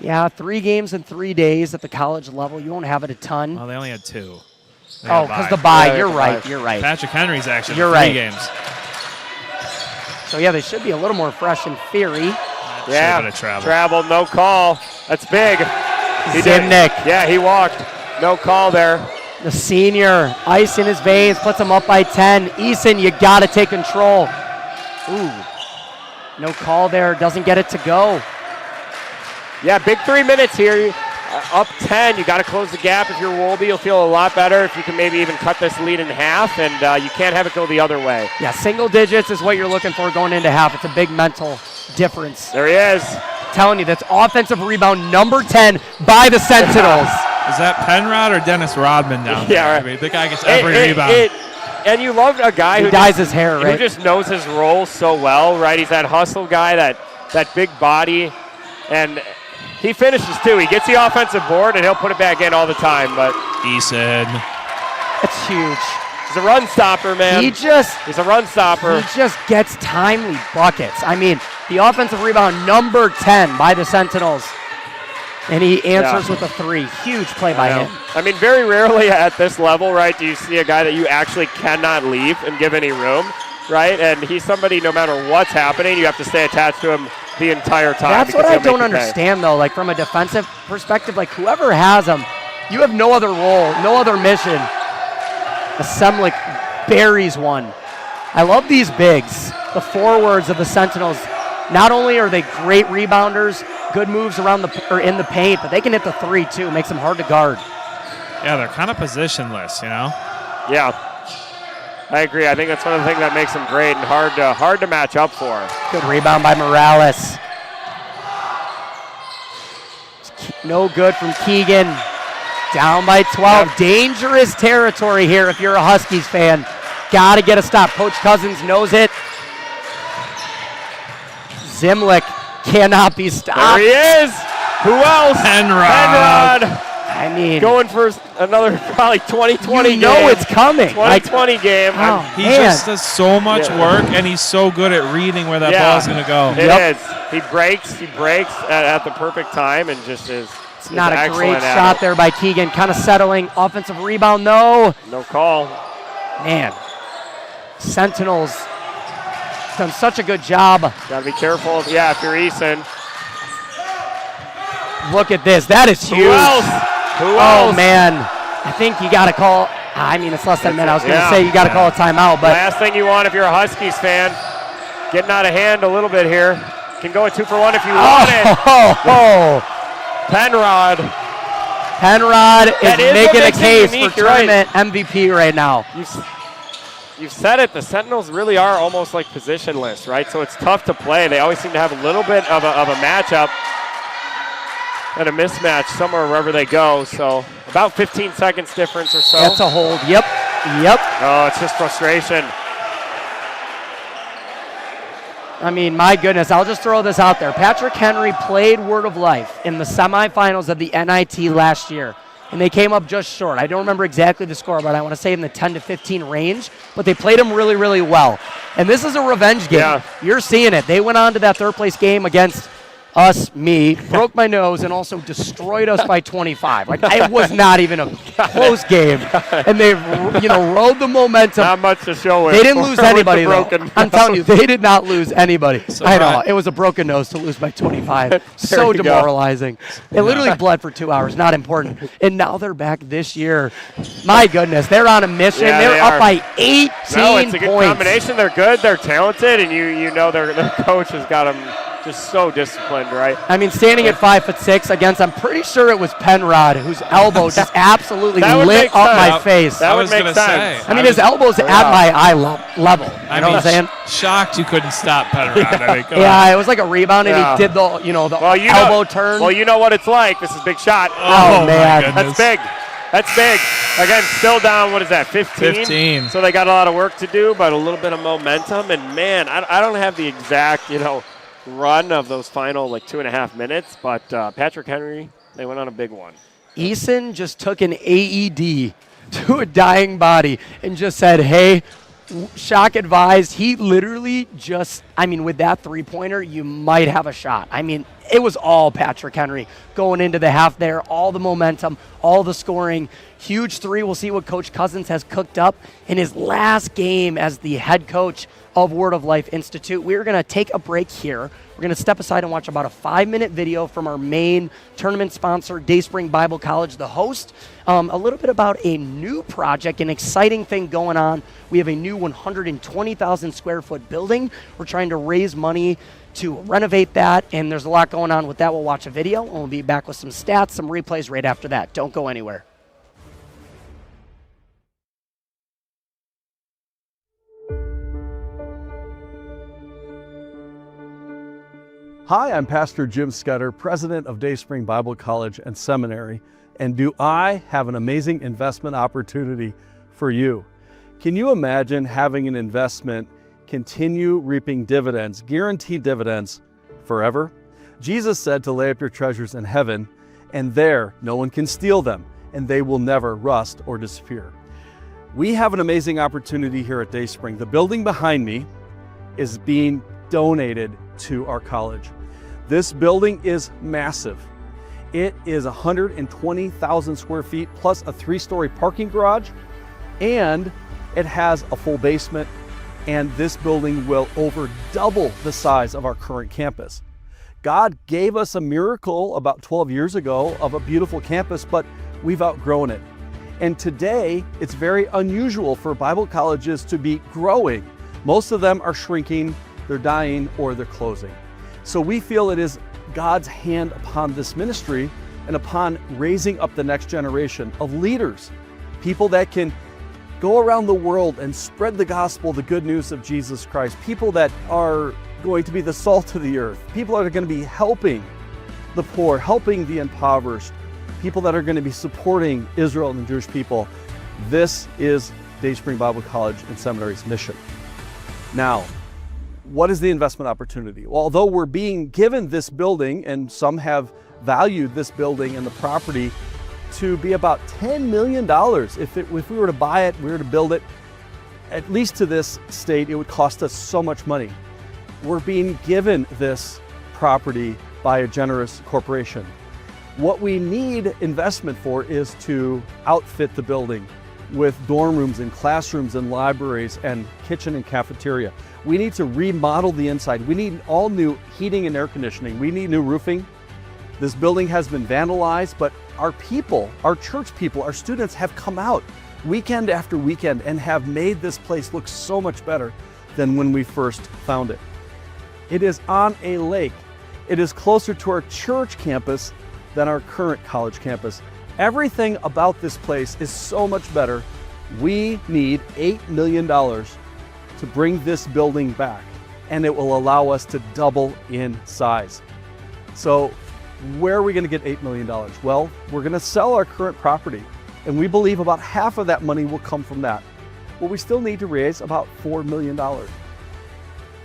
Yeah, 3 games in 3 days at the college level. You won't have it a ton. Well, they only had 2. They Oh, had a because bye. the bye. Yeah, You're the right. bye. You're right. Patrick Henry's actually You're 3 right. games. So, yeah, they should be a little more fresh in theory. Yeah, Should've been a travel. no call. That's big. He did. Zimnick, Yeah, he walked. No call there. the senior, ice in his veins, puts him up by 10. Eason, you got to take control. Ooh, no call there. Doesn't get it to go. Yeah, big 3 minutes here. Up 10, you got to close the gap. If you're Wolby, you'll feel a lot better if you can maybe even cut this lead in half, and you can't have it go the other way. Yeah, single digits is what you're looking for going into half. It's a big mental difference. There he is. Telling you, that's offensive rebound number 10 by the Sentinels. Is that Penrod or Dennis Rodman down there? Yeah, I mean, the guy gets every rebound. And you love a guy He who dyes his hair, who right? just knows his role so well, right? He's that hustle guy, that big body, and he finishes too. He gets the offensive board, and he'll put it back in all the time, but Eason. That's huge. he's a run stopper, man. He just gets timely buckets. I mean, the offensive rebound number 10 by the Sentinels. And he answers with a 3. Huge play by him. I mean, very rarely at this level, right, do you see a guy that you actually cannot leave and give any room, right? And he's somebody, no matter what's happening, you have to stay attached to him the entire time. That's what because I he'll don't make you pay. understand, though. Like, from a defensive perspective, like, whoever has him, you have no other role, no other mission. Semlik buries one. I love these bigs, the forwards of the Sentinels. Not only are they great rebounders, good moves around in the paint, but they can hit the 3 too. Makes them hard to guard. Yeah, they're kind of positionless, you know? Yeah, I agree. I think that's one of the things that makes them great and hard to match up for. Good rebound by Morales. No good from Keegan. Down by 12. Yep. Dangerous territory here if you're a Huskies fan. Got to get a stop. Coach Cousins knows it. Zimlik cannot be stopped. There he is. Who else? Penrod. I mean, Going for another probably 2020 you know game. it's coming. Like, 2020 game. oh, He man. just does so much Yeah. work, and he's so good at reading where that ball's going to go. It Yep. is. He breaks at the perfect time and just is. It's not a great shot there by Keegan. Kind of settling. Offensive rebound, no. No call. Man, Sentinels done such a good job. Gotta be careful. Yeah, if you're Eason. Look at this. That is huge. Who else? Oh, man. I think you got to call. I mean, it's less than a minute. I was going to say you got to call a timeout. But last thing you want if you're a Huskies fan, getting out of hand a little bit here. Can go a 2-for-1 if you want it. Penrod is making a case for tournament MVP right now. You've said it. The Sentinels really are almost like positionless, right? So it's tough to play. They always seem to have a little bit of a matchup and a mismatch somewhere wherever they go. So about 15 seconds difference or so. That's a hold. Yep. Oh, it's just frustration. I mean, my goodness, I'll just throw this out there. Patrick Henry played Word of Life in the semifinals of the NIT last year, and they came up just short. I don't remember exactly the score, but I want to say in the 10 to 15 range, but they played them really, really well. And this is a revenge game. Yeah. You're seeing it. They went on to that third place game against me, broke my nose, and also destroyed us by 25. Like, it was not even a close game. And they, rode the momentum. Not much to show it. They didn't lose anybody, though. I'm telling you, they did not lose anybody. So I know. It was a broken nose to lose by 25. So demoralizing. It literally bled for 2 hours. Not important. And now they're back this year. My goodness, they're on a mission. Yeah, they're up by 18 points. No, it's a good combination. They're good. They're talented. And you know their coach has got them just so disciplined, right? I mean, standing at 5'6" against, I'm pretty sure it was Penrod, whose elbow just absolutely lit up my face. That would was make gonna sense. say. I mean, his elbow's at my eye level. You know what I'm saying? Shocked you couldn't stop Penrod. I mean, come on. Yeah, it was like a rebound, and Yeah. he did the elbow turn. Well, you know what it's like. This is a big shot. Oh, my man. goodness. That's big. That's big. Again, still down, what is that, 15? 15. So they got a lot of work to do, but a little bit of momentum. And, man, I don't have the exact, run of those final, 2.5 minutes. But Patrick Henry, they went on a big one. Eason just took an AED to a dying body and just said, hey, shock advised. He literally with that three-pointer, you might have a shot. I mean, it was all Patrick Henry going into the half there, all the momentum, all the scoring. Huge three. We'll see what Coach Cousins has cooked up in his last game as the head coach of Word of Life Institute. We're going to take a break here. We're going to step aside and watch about a 5-minute video from our main tournament sponsor, Dayspring Bible College, the host. A little bit about a new project, an exciting thing going on. We have a new 120,000 square foot building. We're trying to raise money to renovate that, and there's a lot going on with that. We'll watch a video, and we'll be back with some stats, some replays right after that. Don't go anywhere. Hi, I'm Pastor Jim Scudder, president of Dayspring Bible College and Seminary, and do I have an amazing investment opportunity for you? Can you imagine having an investment continue reaping dividends, guaranteed dividends, forever? Jesus said to lay up your treasures in heaven, and there no one can steal them, and they will never rust or disappear. We have an amazing opportunity here at Dayspring. The building behind me is being donated to our college. This building is massive. It is 120,000 square feet plus a 3-story parking garage, and it has a full basement, and this building will over double the size of our current campus. God gave us a miracle about 12 years ago of a beautiful campus, but we've outgrown it. And today, it's very unusual for Bible colleges to be growing. Most of them are shrinking, they're dying, or they're closing. So we feel it is God's hand upon this ministry and upon raising up the next generation of leaders, people that can go around the world and spread the gospel, the good news of Jesus Christ, people that are going to be the salt of the earth, people that are going to be helping the poor, helping the impoverished, people that are going to be supporting Israel and the Jewish people. This is Dayspring Bible College and Seminary's mission. Now, what is the investment opportunity? Well, although we're being given this building, and some have valued this building and the property to be about $10 million. If we were to buy it, we were to build it, at least to this state, it would cost us so much money. We're being given this property by a generous corporation. What we need investment for is to outfit the building, with dorm rooms and classrooms and libraries and kitchen and cafeteria. We need to remodel the inside. We need all new heating and air conditioning. We need new roofing. This building has been vandalized, but our people, our church people, our students have come out weekend after weekend and have made this place look so much better than when we first found it. It is on a lake. It is closer to our church campus than our current college campus. Everything about this place is so much better. We need $8 million to bring this building back, and it will allow us to double in size. So where are we going to get $8 million? Well, we're going to sell our current property, and we believe about half of that money will come from that. Well, we still need to raise about $4 million.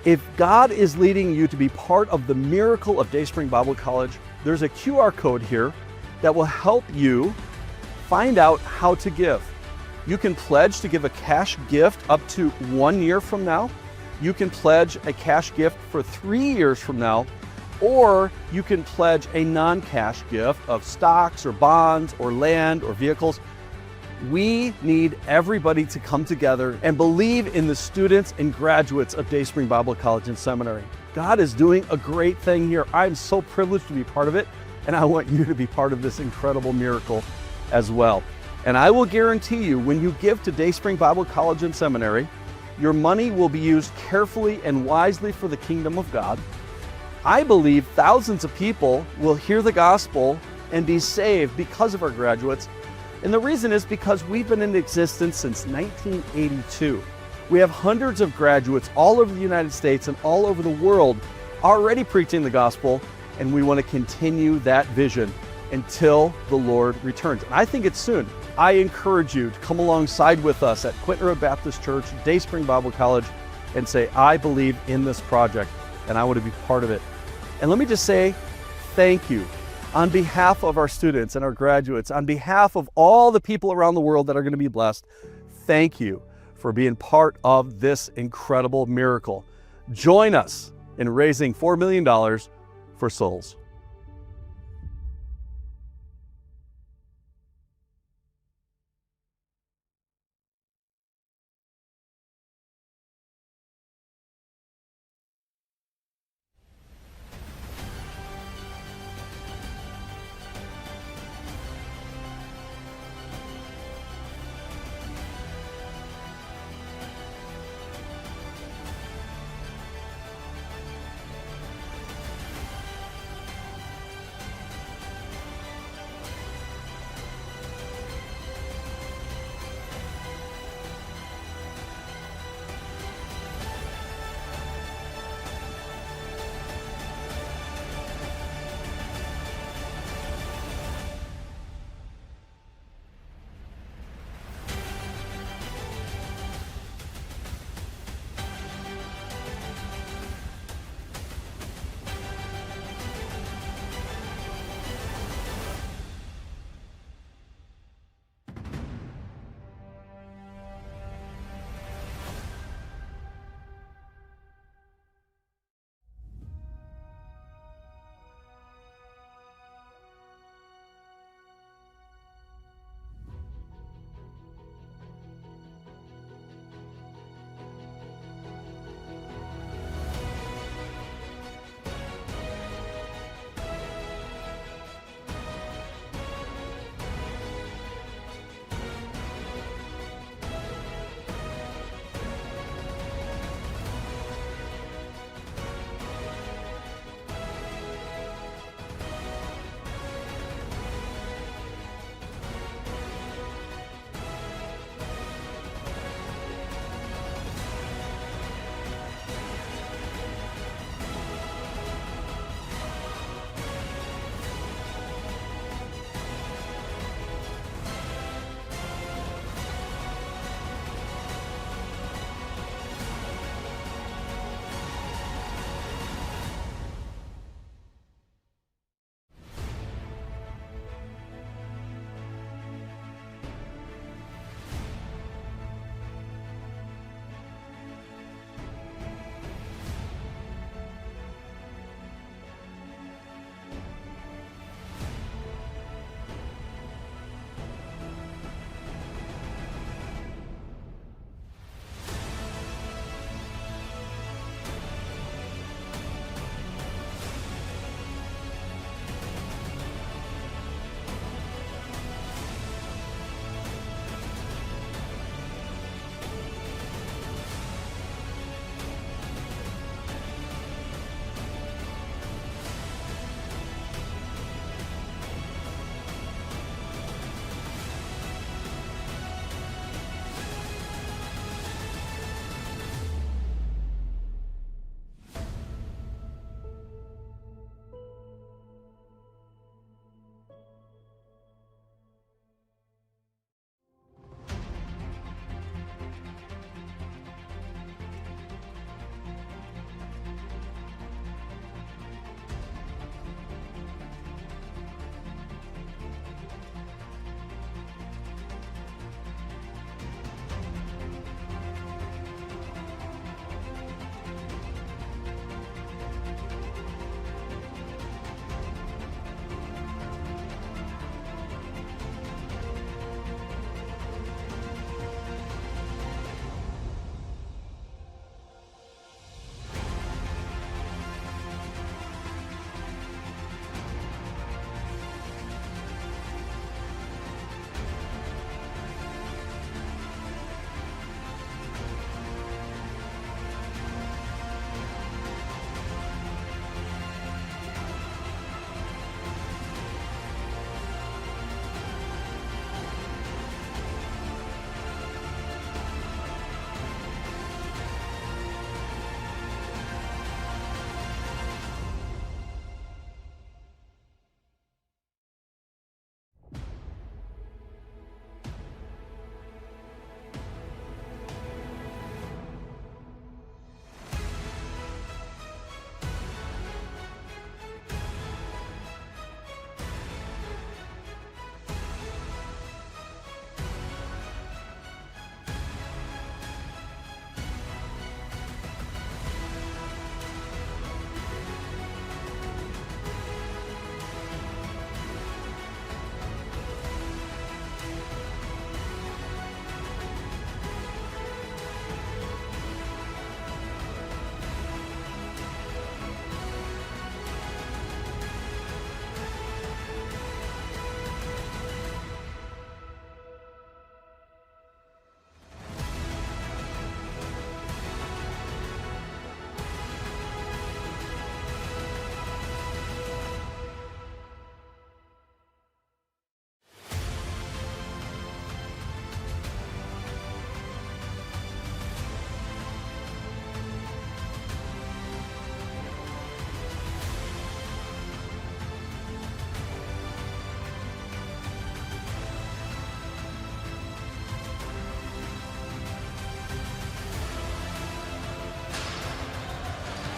If God is leading you to be part of the miracle of Dayspring Bible College, there's a QR code here that will help you find out how to give. You can pledge to give a cash gift up to 1 year from now. You can pledge a cash gift for 3 years from now, or you can pledge a non-cash gift of stocks or bonds or land or vehicles. We need everybody to come together and believe in the students and graduates of Dayspring Bible College and Seminary. God is doing a great thing here. I'm so privileged to be part of it, and I want you to be part of this incredible miracle as well. And I will guarantee you, when you give to Dayspring Bible College and Seminary, your money will be used carefully and wisely for the kingdom of God. I believe thousands of people will hear the gospel and be saved because of our graduates. And the reason is because we've been in existence since 1982. We have hundreds of graduates all over the United States and all over the world already preaching the gospel, and we want to continue that vision until the Lord returns. And I think it's soon. I encourage you to come alongside with us at Quinton Road Baptist Church, Dayspring Bible College, and say, I believe in this project, and I want to be part of it. And let me just say thank you on behalf of our students and our graduates, on behalf of all the people around the world that are going to be blessed. Thank you for being part of this incredible miracle. Join us in raising $4 million for souls.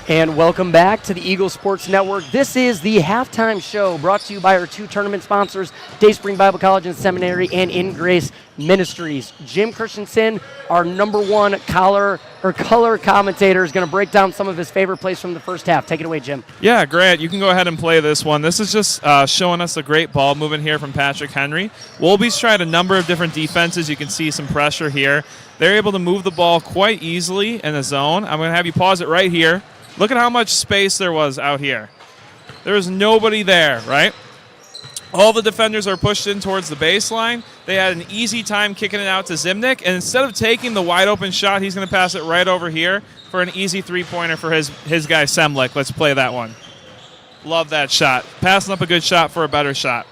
And welcome back to the Eagle Sports Network. This is the halftime show brought to you by our 2 tournament sponsors, Dayspring Bible College and Seminary and In Grace Ministries. Jim Christensen, our number 1 color commentator, is going to break down some of his favorite plays from the first half. Take it away, Jim. Yeah, Grant, you can go ahead and play this one. This is just showing us a great ball movement here from Patrick Henry. Wolby's tried a number of different defenses. You can see some pressure here. They're able to move the ball quite easily in the zone. I'm going to have you pause it right here. Look at how much space there was out here. There was nobody there, right? All the defenders are pushed in towards the baseline. They had an easy time kicking it out to Zimnick, and instead of taking the wide open shot, he's going to pass it right over here for an easy 3-pointer for his guy Semlik. Let's play that one. Love that shot. Passing up a good shot for a better shot.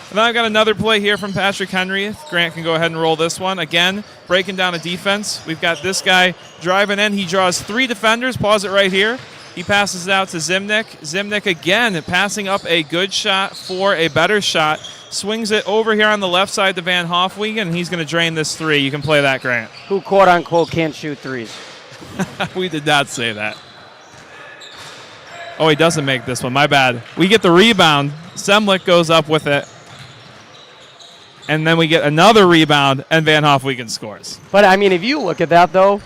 And then I've got another play here from Patrick Henry. If Grant can go ahead and roll this one. Again, breaking down a defense. We've got this guy driving in. He draws 3 defenders. Pause it right here. He passes it out to Zimnick. Zimnick again passing up a good shot for a better shot. Swings it over here on the left side to Van Hofwegen, and he's going to drain this 3. You can play that, Grant. Who, quote-unquote, can't shoot threes. We did not say that. Oh, he doesn't make this one. My bad. We get the rebound. Semlik goes up with it. And then we get another rebound, and Van Hofwegen scores. But, I mean, if you look at that, though,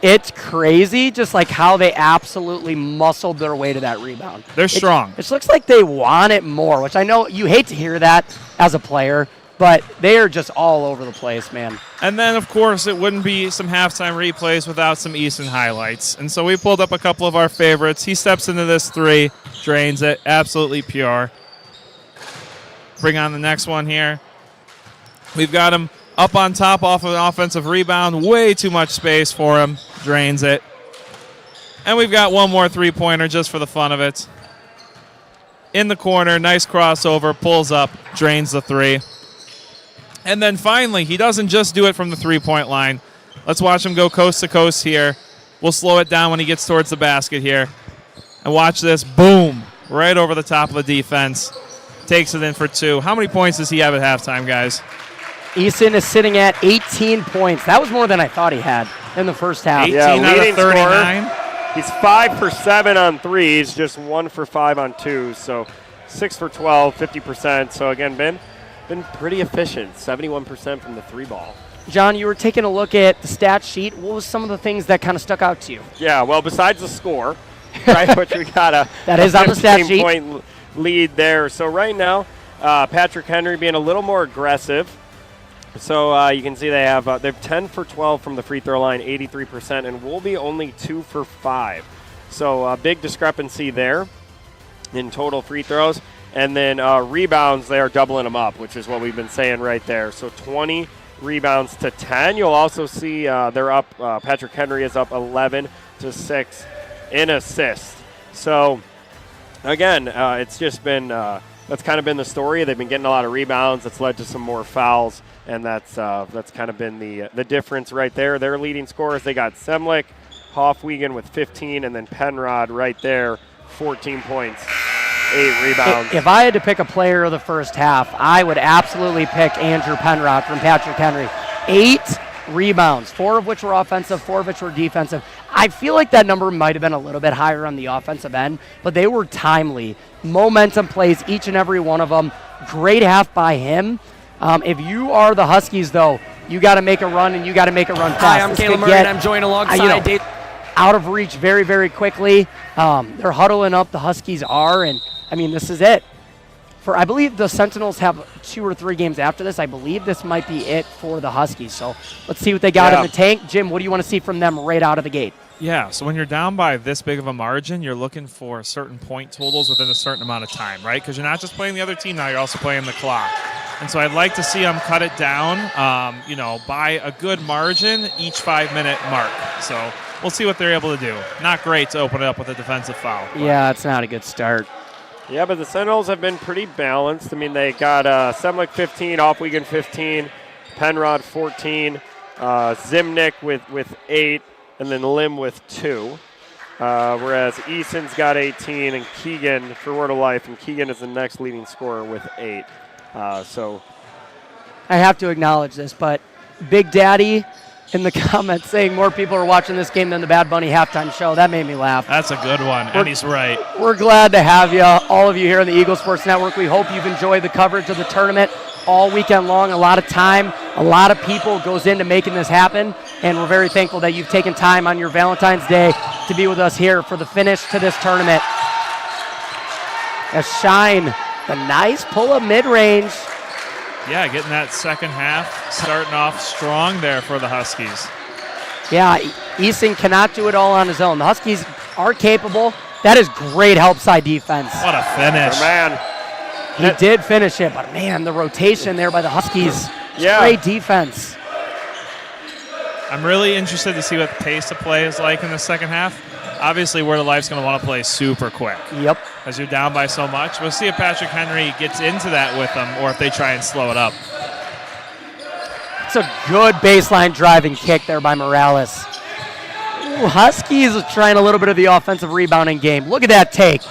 it's crazy just like how they absolutely muscled their way to that rebound. They're strong. It looks like they want it more, which I know you hate to hear that as a player, but they are just all over the place, man. And then, of course, it wouldn't be some halftime replays without some Easton highlights. And so we pulled up a couple of our favorites. He steps into this 3, drains it, absolutely pure. Bring on the next one here. We've got him up on top off of an offensive rebound. Way too much space for him. Drains it. And we've got one more 3-pointer just for the fun of it. In the corner, nice crossover, pulls up, drains the 3. And then finally, he doesn't just do it from the 3-point line. Let's watch him go coast to coast here. We'll slow it down when he gets towards the basket here. And watch this. Boom. Right over the top of the defense. Takes it in for 2. How many points does he have at halftime, guys? Easton is sitting at 18 points. That was more than I thought he had in the first half. 18 out of 39. Scorer. He's 5 for 7 on threes, just 1 for 5 on twos. So 6 for 12, 50%. So again, been pretty efficient, 71% from the 3 ball. John, you were taking a look at the stat sheet. What was some of the things that kind of stuck out to you? Yeah, well, besides the score, right, which we got that is on the stat sheet. 15-point lead there. So right now, Patrick Henry being a little more aggressive. So you can see they have they're 10 for 12 from the free throw line, 83%, and Wolby only 2 for 5. So a big discrepancy there in total free throws. And then rebounds, they are doubling them up, which is what we've been saying right there. So 20 rebounds to 10. You'll also see they're up. Patrick Henry is up 11 to 6 in assists. So again, it's just been that's kind of been the story. They've been getting a lot of rebounds. That's led to some more fouls. And that's kind of been the difference right there. Their leading scorers, they got Semlik, Hofwegen with 15, and then Penrod right there, 14 points, 8 rebounds. If I had to pick a player of the first half, I would absolutely pick Andrew Penrod from Patrick Henry. 8 rebounds, 4 of which were offensive, 4 of which were defensive. I feel like that number might have been a little bit higher on the offensive end, but they were timely. Momentum plays, each and every one of them. Great half by him. If you are the Huskies, though, you got to make a run, and you got to make a run fast. Hi, I'm Caleb Murray, and I'm joined alongside Dave. Out of reach very, very quickly. They're huddling up, the Huskies are, and, I mean, this is it. I believe the Sentinels have 2 or 3 games after this. I believe this might be it for the Huskies. So let's see what they got in the tank. Jim, what do you want to see from them right out of the gate? Yeah, so when you're down by this big of a margin, you're looking for certain point totals within a certain amount of time, right? Because you're not just playing the other team now, you're also playing the clock. And so I'd like to see them cut it down, by a good margin each 5-minute mark. So we'll see what they're able to do. Not great to open it up with a defensive foul. Yeah, it's not a good start. Yeah, but the Sentinels have been pretty balanced. I mean, they got Semlik 15, Hofwegen 15, Penrod 14, Zimnick with 8, and then Lim with 2. Whereas Easton's got 18, and Keegan for Word of Life, and Keegan is the next leading scorer with 8. So I have to acknowledge this, but Big Daddy in the comments saying more people are watching this game than the Bad Bunny halftime show. That made me laugh. That's a good one, and he's right. We're glad to have you, all of you here on the Eagle Sports Network. We hope you've enjoyed the coverage of the tournament all weekend long. A lot of time, a lot of people goes into making this happen, and we're very thankful that you've taken time on your Valentine's Day to be with us here for the finish to this tournament. As Shine, the nice pull-up mid-range. Yeah, getting that second half, starting off strong there for the Huskies. Yeah, Easton cannot do it all on his own. The Huskies are capable. That is great help side defense. What a finish. Oh, man. He did finish it, but man, the rotation there by the Huskies. Yeah. Great defense. I'm really interested to see what the pace of play is like in the second half. Obviously, Word of Life's going to want to play super quick. Yep. As you're down by so much. We'll see if Patrick Henry gets into that with them or if they try and slow it up. It's a good baseline driving kick there by Morales. Ooh, Huskies are trying a little bit of the offensive rebounding game. Look at that take.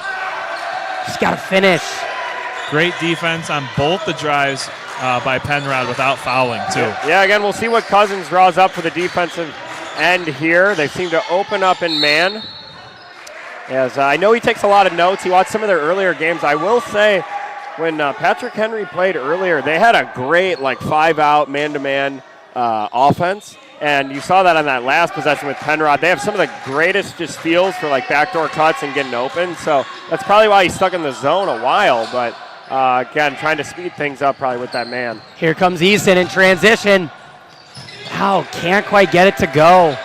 Just got to finish. Great defense on both the drives by Penrod without fouling, too. Yeah, again, we'll see what Cousins draws up for the defensive end here. They seem to open up in man. As I know he takes a lot of notes. He watched some of their earlier games. I will say, when Patrick Henry played earlier, they had a great, like, 5-out, man-to-man offense. And you saw that on that last possession with Penrod. They have some of the greatest just feels for, like, backdoor cuts and getting open. So that's probably why he's stuck in the zone a while. But, again, trying to speed things up probably with that man. Here comes Easton in transition. Wow, can't quite get it to go.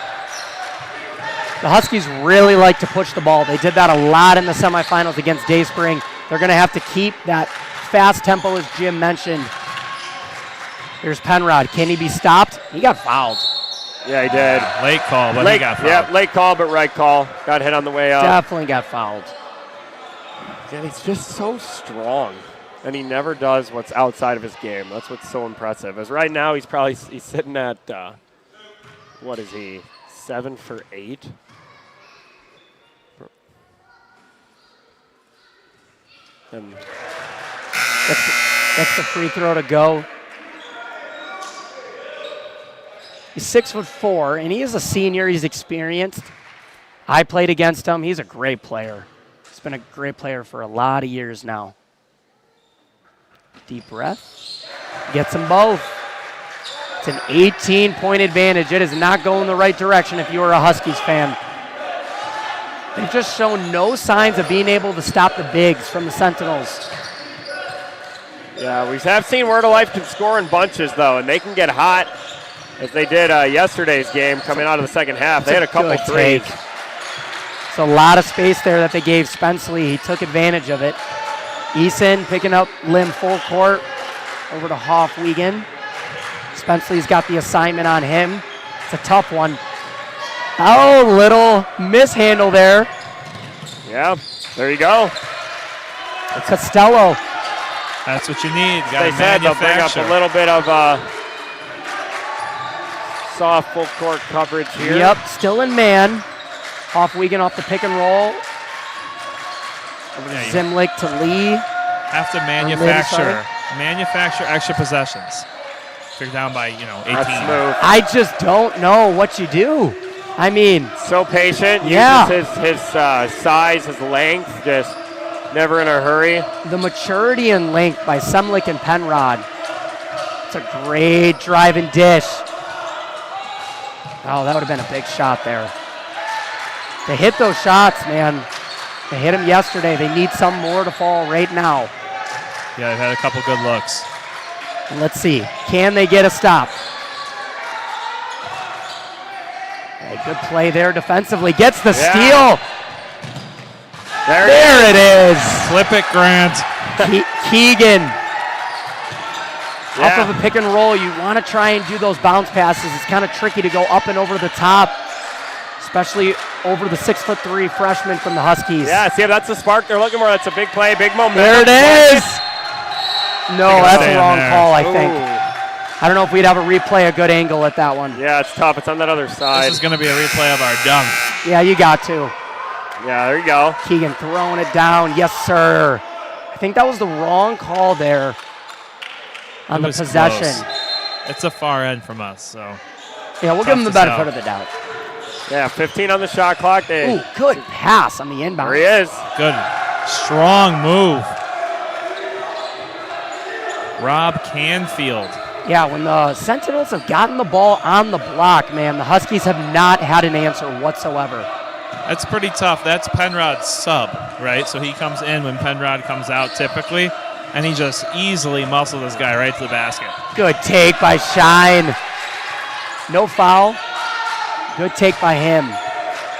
The Huskies really like to push the ball. They did that a lot in the semifinals against Dayspring. They're going to have to keep that fast tempo, as Jim mentioned. Here's Penrod. Can he be stopped? He got fouled. Yeah, he did. Late call, but he got fouled. Yeah, late call, but right call. Got hit on the way up. Definitely got fouled. Yeah, he's just so strong, and he never does what's outside of his game. That's what's so impressive. As right now, he's sitting at, what is he, 7 for 8? And That's the free throw to go. He's 6'4", and he is a senior. He's experienced. I played against him. He's a great player. He's been a great player for a lot of years now. Deep breath. Gets them both. It's an 18-point advantage. It is not going the right direction if you are a Huskies fan. They've just shown no signs of being able to stop the bigs from the Sentinels. yeah, we have seen Word of Life can score in bunches, though, and they can get hot, as they did yesterday's game coming out of the second half. They had a couple threes. It's a lot of space there that they gave Spenceley. He took advantage of it. Eason picking up Lim full court over to Hoff-Wiegand. Spenceley's got the assignment on him. It's a tough one. Oh, little mishandle there. Yeah, there you go. Costello. That's what you need. Got They to said they'll bring up manufacture. a little bit of soft full court coverage here. Yep, still in man. Hoff-Wiegand off the pick and roll. Over to Yeah, you Zimlick to Lee. have to manufacture extra possessions. If you're down by, 18. That's smooth. I just don't know what you do. I mean, So patient. Yeah. Uses his size, his length, just never in a hurry. the maturity and length by Semlick and Penrod. It's a great drive and dish. Oh, that would have been a big shot there. They hit those shots, man. They hit them yesterday. They need some more to fall right now. Yeah, they've had a couple good looks. And let's see. Can they get a stop? A good play there defensively. Gets the steal. There it is. Flip it, Grant. Keegan. Yeah. Off of a pick and roll, you want to try and do those bounce passes. It's kind of tricky to go up and over the top, especially over the 6'3" freshman from the Huskies. Yeah, see, that's the spark they're looking for. That's a big play, big momentum. There it is. No, that's stay a in wrong there. call, I think. Ooh. I don't know if we'd have a replay, a good angle at that one. Yeah, it's tough. It's on that other side. This is going to be a replay of our dunk. Yeah, you got to. Yeah, there you go. Keegan throwing it down. Yes, sir. I think that was the wrong call there on It the was possession. close. It's a far end from us, so. Yeah, we'll give them the benefit of the doubt. Yeah, 15 on the shot clock. Ooh, good pass on the inbound. There he is. Good, strong move. Rob Canfield. Yeah, when the Sentinels have gotten the ball on the block, man, the Huskies have not had an answer whatsoever. That's pretty tough. That's Penrod's sub, right? So he comes in when Penrod comes out typically, and he just easily muscled this guy right to the basket. Good take by Shine. No foul. Good take by him.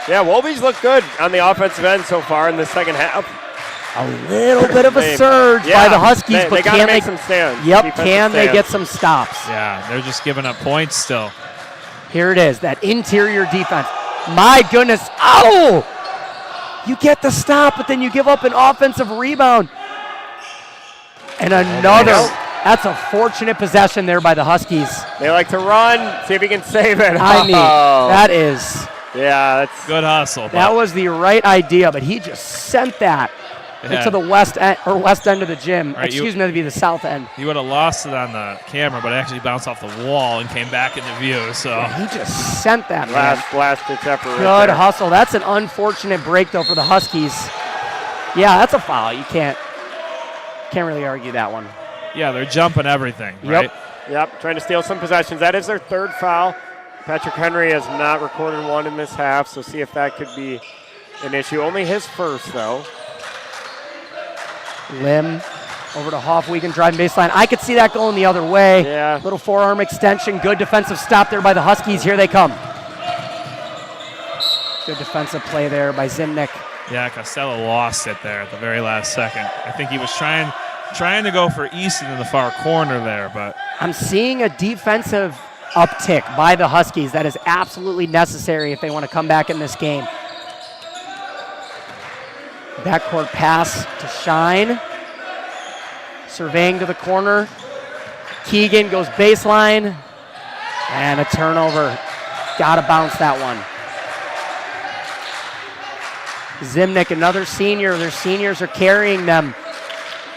Yeah, Wolby's looked good on the offensive end so far in the second half. A little bit of a surge by the Huskies, but they can make some stands. Yep, can they get some stops? Yeah, they're just giving up points still. Here it is, that interior defense. My goodness, oh! You get the stop, but then you give up an offensive rebound. And another, that's a fortunate possession there by the Huskies. They like to run, see if he can save it. I mean, that is. Yeah, that's good hustle. That was the right idea, but he just sent that into the west end of the gym. Right, Excuse me, that'd be the south end. You would have lost it on the camera, but it actually bounced off the wall and came back into view. So He just sent that, last ditch effort. Good hustle. That's an unfortunate break, though, for the Huskies. Yeah, that's a foul. You can't really argue that one. Yeah, they're jumping everything, right? Yep, trying to steal some possessions. That is their third foul. Patrick Henry has not recorded one in this half, so see if that could be an issue. Only his first, though. Lim over to Hoff. We can drive baseline. I could see that going the other way. Yeah. Little forearm extension. Good defensive stop there by the Huskies. Here they come. Good defensive play there by Zimnick. Yeah, Costello lost it there at the very last second. I think he was trying to go for Easton in the far corner there, but I'm seeing a defensive uptick by the Huskies that is absolutely necessary if they want to come back in this game. Backcourt pass to Shine. Surveying to the corner. Keegan goes baseline. And a turnover. Got to bounce that one. Zimnick, another senior. Their seniors are carrying them.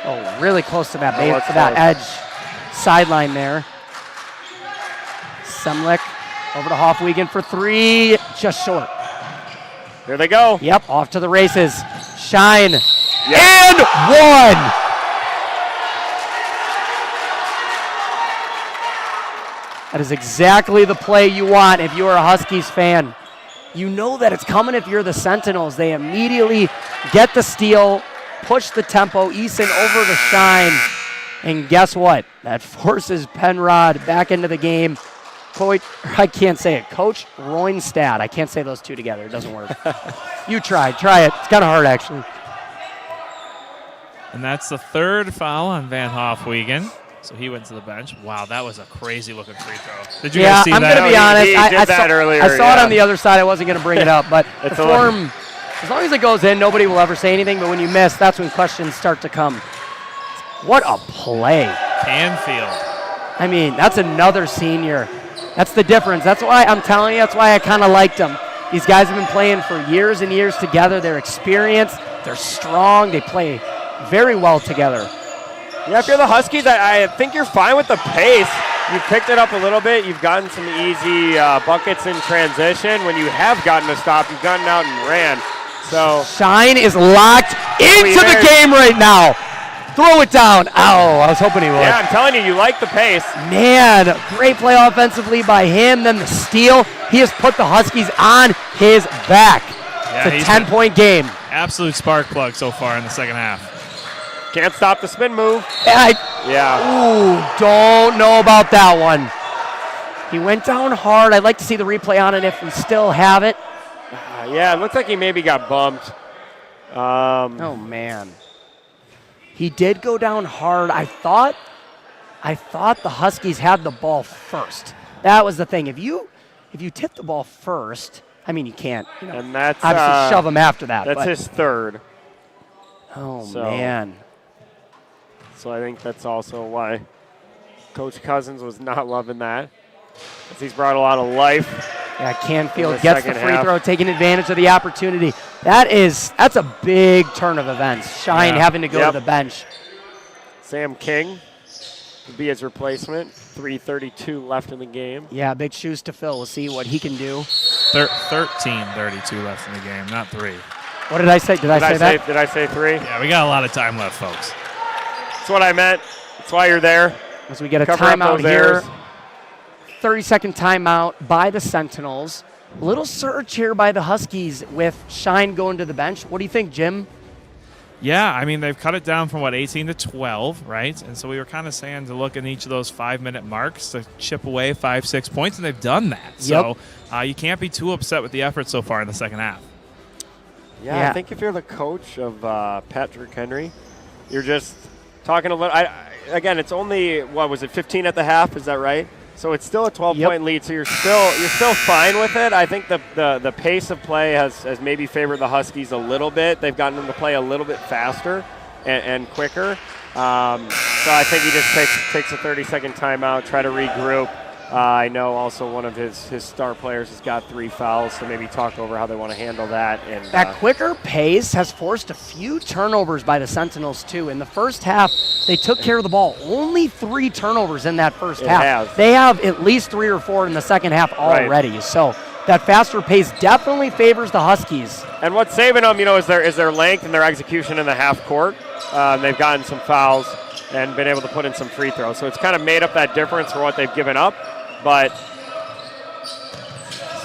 Oh, really close to that, edge sideline there. Semlick over to Hoffwegen for three. Just short. Here they go. Yep, off to the races. Shine. And one. That is exactly the play you want if you are a Huskies fan. You know that it's coming if you're the Sentinels. They immediately get the steal, push the tempo, Eason over to Shine. And guess what? That forces Penrod back into the game. I can't say it. Coach Roynstad. I can't say those two together. It doesn't work. You try it. It's kind of hard, actually. And that's the third foul on Van Hoffwegen. So he went to the bench. Wow, that was a crazy-looking free throw. Did you guys see that? I'm going to be honest. I saw it on the other side. I wasn't going to bring it up. But the form, as long as it goes in, nobody will ever say anything. But when you miss, that's when questions start to come. What a play. Canfield. I mean, that's another senior. That's the difference. That's why I'm telling you, that's why I kind of liked them. These guys have been playing for years and years together. They're experienced. They're strong. They play very well together. Yeah, if you're the Huskies, I think you're fine with the pace. You've picked it up a little bit. You've gotten some easy buckets in transition. When you have gotten a stop, you've gotten out and ran. So Shine is locked into the game right now. Throw it down. Ow, I was hoping he would. Yeah, I'm telling you, you like the pace. Man, great play offensively by him. Then the steal. He has put the Huskies on his back. Yeah, it's a 10-point game. Absolute spark plug so far in the second half. Can't stop the spin move. Yeah. Ooh, don't know about that one. He went down hard. I'd like to see the replay on it if we still have it. Yeah, it looks like he maybe got bumped. Oh, man. He did go down hard. I thought the Huskies had the ball first. That was the thing. If you tip the ball first, I mean, you can't. And that's obviously shove him after that. That's his third. Oh, man. So I think that's also why Coach Cousins was not loving that. Because he's brought a lot of life. Yeah, Canfield gets the free throw, taking advantage of the opportunity. That's a big turn of events. Shine having to go to the bench. Sam King will be his replacement. 3:32 left in the game. Yeah, big shoes to fill. We'll see what he can do. 13:32 left in the game, not 3. What did I say? Did I say that? Did I say 3? Yeah, we got a lot of time left, folks. That's what I meant. That's why you're there. As we get a Cover up timeout those here. errors. 30-second timeout by the Sentinels. Little surge here by the Huskies with Shine going to the bench. What do you think, Jim? Yeah, I mean, they've cut it down from, 18 to 12, right? And so we were kind of saying to look in each of those 5-minute marks to chip away 5-6 points, and they've done that. Yep. So you can't be too upset with the effort so far in the second half. Yeah, I think if you're the coach of Patrick Henry, you're just talking a little. Again, it's only, 15 at the half? Is that right? So it's still a 12-point lead, so you're still fine with it. I think the pace of play has maybe favored the Huskies a little bit. They've gotten them to play a little bit faster and quicker. So I think he just takes a 30-second timeout, try to regroup. I know also one of his star players has got 3 fouls, so maybe talk over how they want to handle that. And that quicker pace has forced a few turnovers by the Sentinels, too. In the first half, they took care of the ball. Only 3 turnovers in that first half. They have at least 3 or 4 in the second half already. Right. So that faster pace definitely favors the Huskies. And what's saving them, is their length and their execution in the half court. They've gotten some fouls and been able to put in some free throws. So it's kind of made up that difference for what they've given up. But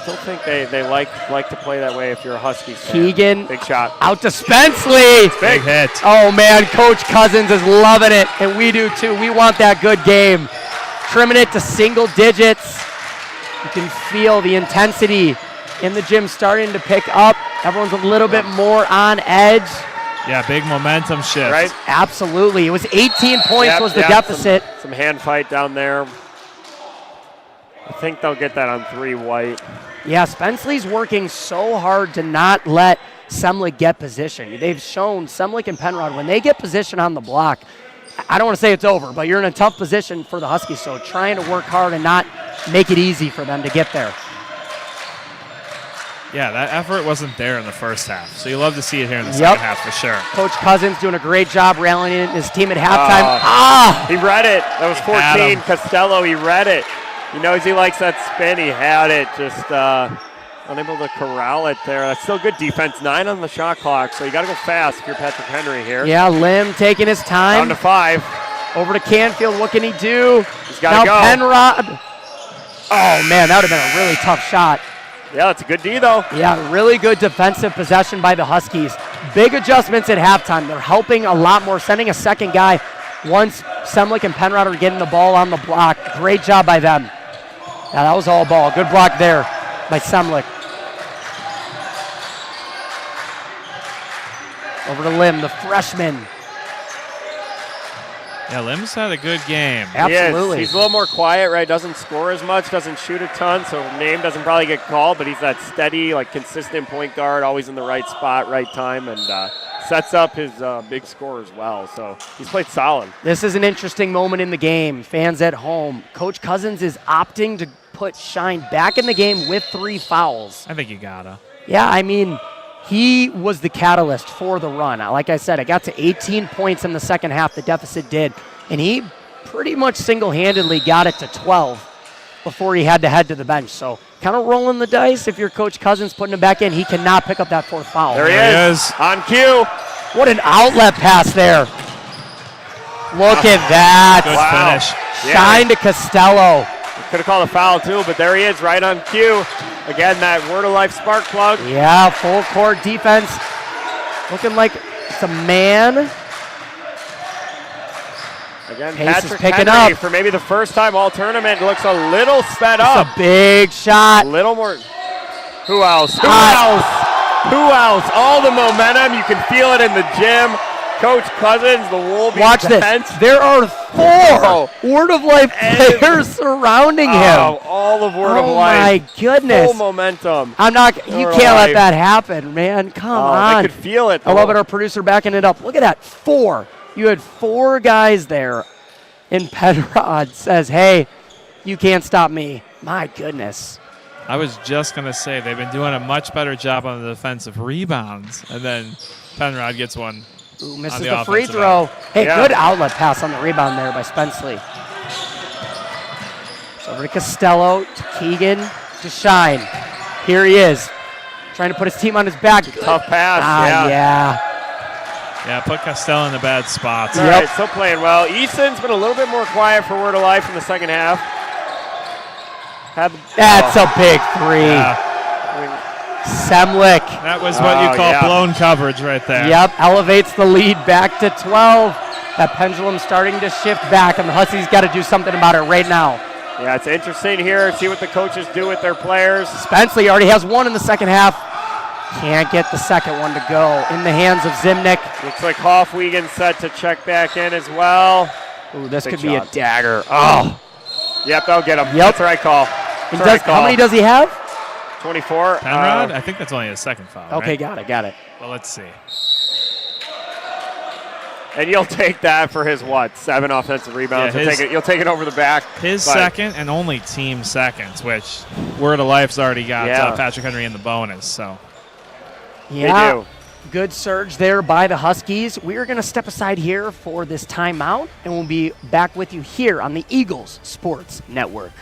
still think they like to play that way if you're a Huskies fan. Keegan, big shot. Out to Spenceley. Big hit. Oh, man, Coach Cousins is loving it, and we do too. We want that good game. Trimming it to single digits. You can feel the intensity in the gym starting to pick up. Everyone's a little bit more on edge. Yeah, big momentum shift. Right? Absolutely. It was 18 points was the deficit. Some hand fight down there. I think they'll get that on 3 White. Yeah, Spenceley's working so hard to not let Semlich get position. They've shown Semlich and Penrod, when they get position on the block, I don't want to say it's over, but you're in a tough position for the Huskies, so trying to work hard and not make it easy for them to get there. Yeah, that effort wasn't there in the first half, so you love to see it here in the second half for sure. Coach Cousins doing a great job rallying his team at halftime. He read it. That was 14. Costello, he read it. He knows he likes that spin. He had it, just unable to corral it there. That's still good defense. 9 on the shot clock, so you got to go fast if you're Patrick Henry here. Yeah, Lim taking his time. Down to 5. Over to Canfield. What can he do? He's got to go. Penrod. Oh, man, that would have been a really tough shot. Yeah, that's a good D, though. Yeah, really good defensive possession by the Huskies. Big adjustments at halftime. They're helping a lot more, sending a second guy once Semlich and Penrod are getting the ball on the block. Great job by them. Yeah, that was all ball. Good block there by Semlich. Over to Lim, the freshman. Yeah, Lim's had a good game. Absolutely. He's a little more quiet, right? Doesn't score as much, doesn't shoot a ton, so name doesn't probably get called, but he's that steady, consistent point guard, always in the right spot, right time, and sets up his big score as well. So he's played solid. This is an interesting moment in the game. Fans at home. Coach Cousins is opting to put Shine back in the game with 3 fouls. I think you gotta. Yeah, I mean, he was the catalyst for the run. Like I said, it got to 18 points in the second half, the deficit did, and he pretty much single-handedly got it to 12 before he had to head to the bench. So kind of rolling the dice. If you're Coach Cousins putting him back in, he cannot pick up that 4th foul. There he is. On cue. What an outlet pass there. Look at that. Good finish. Shine to Costello. Could have called a foul, too, but there he is right on cue. Again, that Word of Life spark plug. Yeah, full court defense. Looking like it's a man. Again, Pace is Patrick picking Henry, up. for maybe the first time all tournament, looks a little sped up. It's a big shot. A little more. Who else? Who else? Who else? All the momentum. You can feel it in the gym. Coach Cousins, the Wolves. Watch this. There are 4 Word of Life players surrounding him. All of Word of Life. Oh, my goodness. Full momentum. You can't let that happen, man. Come on. They could feel it, though. I love it. Our producer backing it up. Look at that. 4. You had 4 guys there. And Penrod says, hey, you can't stop me. My goodness. I was just going to say, they've been doing a much better job on the defensive rebounds. And then Penrod gets one. Ooh, misses the free throw. Hey, good outlet pass on the rebound there by Spenceley. Over to Costello, to Keegan, to Shine. Here he is, trying to put his team on his back. Tough pass, yeah. Yeah, put Costello in the bad spots. All right, still playing well. Easton's been a little bit more quiet for Word of Life in the second half. That's a big three. Yeah. Semlick. That was what you call blown coverage right there. Yep, elevates the lead back to 12. That pendulum starting to shift back, and the Huskies got to do something about it right now. Yeah, it's interesting here. See what the coaches do with their players. Spenceley already has one in the second half. Can't get the second one to go. In the hands of Zimnick. Looks like Hoffwegen set to check back in as well. Ooh, this Big could be a shot. dagger. Oh. Yep, they'll get him. Yep. That's the right call. How many does he have? 24. Penrod? I think that's only his second foul. Okay, right? got it. Well, let's see. And you'll take that for his, 7 offensive rebounds. Yeah, You'll take it over the back. His second and only team seconds, which Word of Life's already got Patrick Henry in the bonus. So. Yeah, They do. good surge there by the Huskies. We are going to step aside here for this timeout, and we'll be back with you here on the Eagles Sports Network.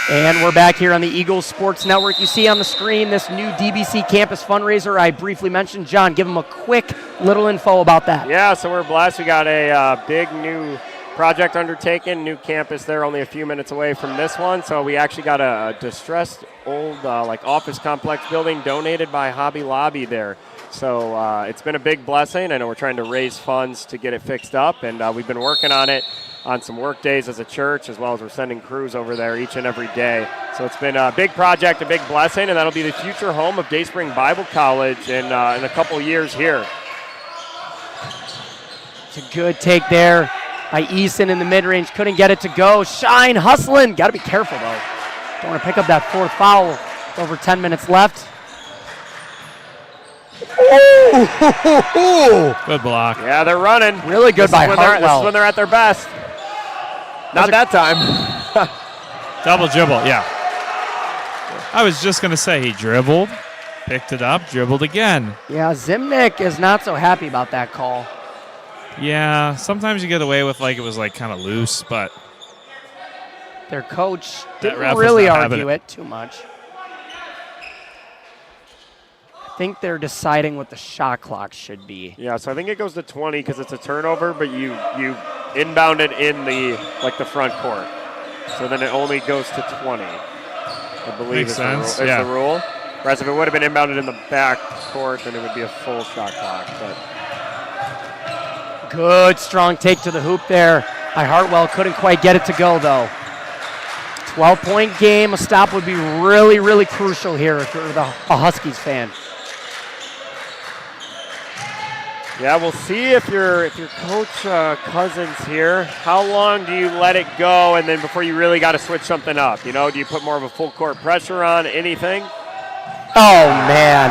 And we're back here on the Eagles Sports Network. You see on the screen this new DBC campus fundraiser I briefly mentioned. John, give them a quick little info about that. Yeah, so we're blessed. We got a big new project undertaken, new campus there, only a few minutes away from this one. So we actually got a distressed old office complex building donated by Hobby Lobby there. So it's been a big blessing. I know we're trying to raise funds to get it fixed up, and we've been working on it on some work days as a church, as well as we're sending crews over there each and every day. So it's been a big project, a big blessing, and that'll be the future home of Dayspring Bible College in a couple years here. It's a good take there by Easton in the mid-range. Couldn't get it to go. Shine hustling. Got to be careful, though. Don't want to pick up that fourth foul with over 10 minutes left. Ooh. Good block. Yeah, they're running. Really good by Hartwell. This is when they're at their best. Not that time. Double dribble, yeah. I was just going to say he dribbled, picked it up, dribbled again. Yeah, Zimnick is not so happy about that call. Yeah, sometimes you get away with it was kind of loose, but their coach That ref didn't was really not having argue it too much. I think they're deciding what the shot clock should be. Yeah, so I think it goes to 20 because it's a turnover, but you inbound it in the front court. So then it only goes to 20. I believe is the rule. Whereas if it would have been inbounded in the back court, then it would be a full shot clock. But good strong take to the hoop there by Hartwell. Couldn't quite get it to go though. 12-point game. A stop would be really, really crucial here if you're a Huskies fan. yeah, we'll see if your coach Cousins here, how long do you let it go and then before you really got to switch something up? Do you put more of a full court pressure on anything? Oh, man.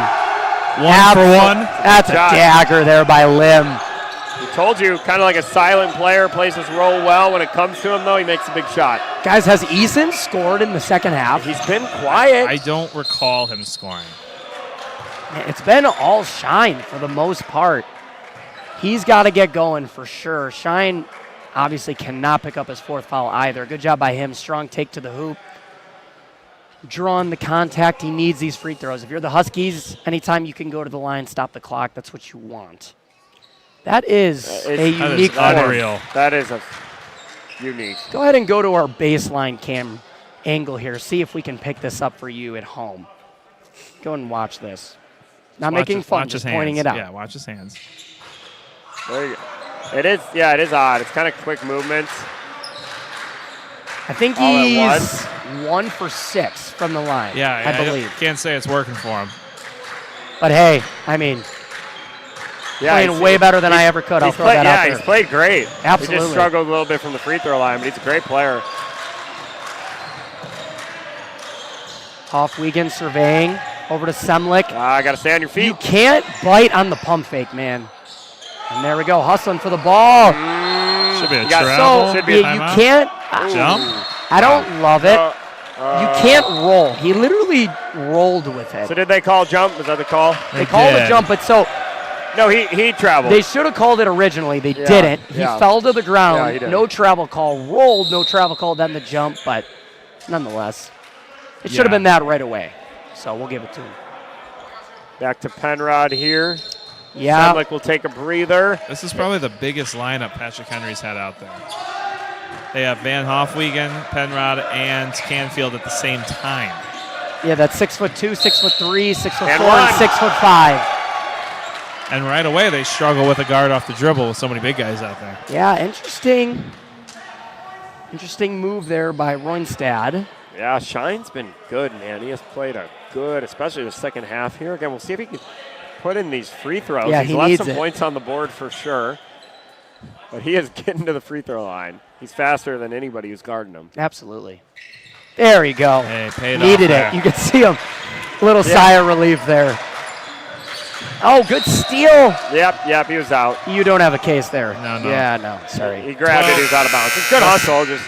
One for one. That's a dagger there by Lim. We told you, kind of like a silent player, plays his role well. When it comes to him, though, he makes a big shot. Guys, has Eason scored in the second half? He's been quiet. I don't recall him scoring. It's been all Shine for the most part. He's got to get going for sure. Shine obviously cannot pick up his fourth foul either. Good job by him. Strong take to the hoop. Drawing the contact. He needs these free throws. If you're the Huskies, anytime you can go to the line, stop the clock, that's what you want. That is a unique form. Unreal. That is unique. Go ahead and go to our baseline cam angle here. See if we can pick this up for you at home. Go and watch this. Not making fun, just pointing it out. Yeah, watch his hands. There you go. It is odd. It's kind of quick movements. I think All at he's 1 for 6 from the line. Yeah, I believe. Can't say it's working for him. But hey, I mean, Yeah, playing way better than I ever could. I'll throw that out there. he's played great. Absolutely. He just struggled a little bit from the free throw line, but he's a great player. Hofwiegand surveying over to Semlik. Got to stay on your feet. You can't bite on the pump fake, man. And there we go, hustling for the ball. Should be a You got- travel. So should be you a timeout. can't. Jump. I don't love it. You Uh, can't roll. He literally rolled with it. So did they call jump? Was that the call? They called a did. jump, but so No, he traveled. they should have called it originally. They Yeah, didn't. He yeah. fell to the Yeah, ground. he did. No travel call. Rolled. No travel call. Then the jump. But nonetheless, it should have Yeah. been that right away. So we'll give it to him. Back to Penrod here. Yeah. Semlik will take a breather. This is probably the biggest lineup Patrick Henry's had out there. They have Van Hofwiegand, Penrod, and Canfield at the same time. Yeah, that's 6'2", 6'3", 6'4", And and one. 6'5". And right away, they struggle with a guard off the dribble with so many big guys out there. Yeah, interesting. Interesting move there by Roynstad. Yeah, Shine's been good, man. He has played a good, especially the second half here. Again, we'll see if he can put in these free throws. Yeah, He's he left needs some it. points on the board for sure. But he is getting to the free throw line. He's faster than anybody who's guarding him. Absolutely. There you go. Hey, paid Needed off it. there. You could see him. Little sigh of relief there. Oh, good steal. Yep, he was out. You don't have a case there. No. Yeah, no. Sorry. He grabbed it, he was out of bounds. It's good hustle, just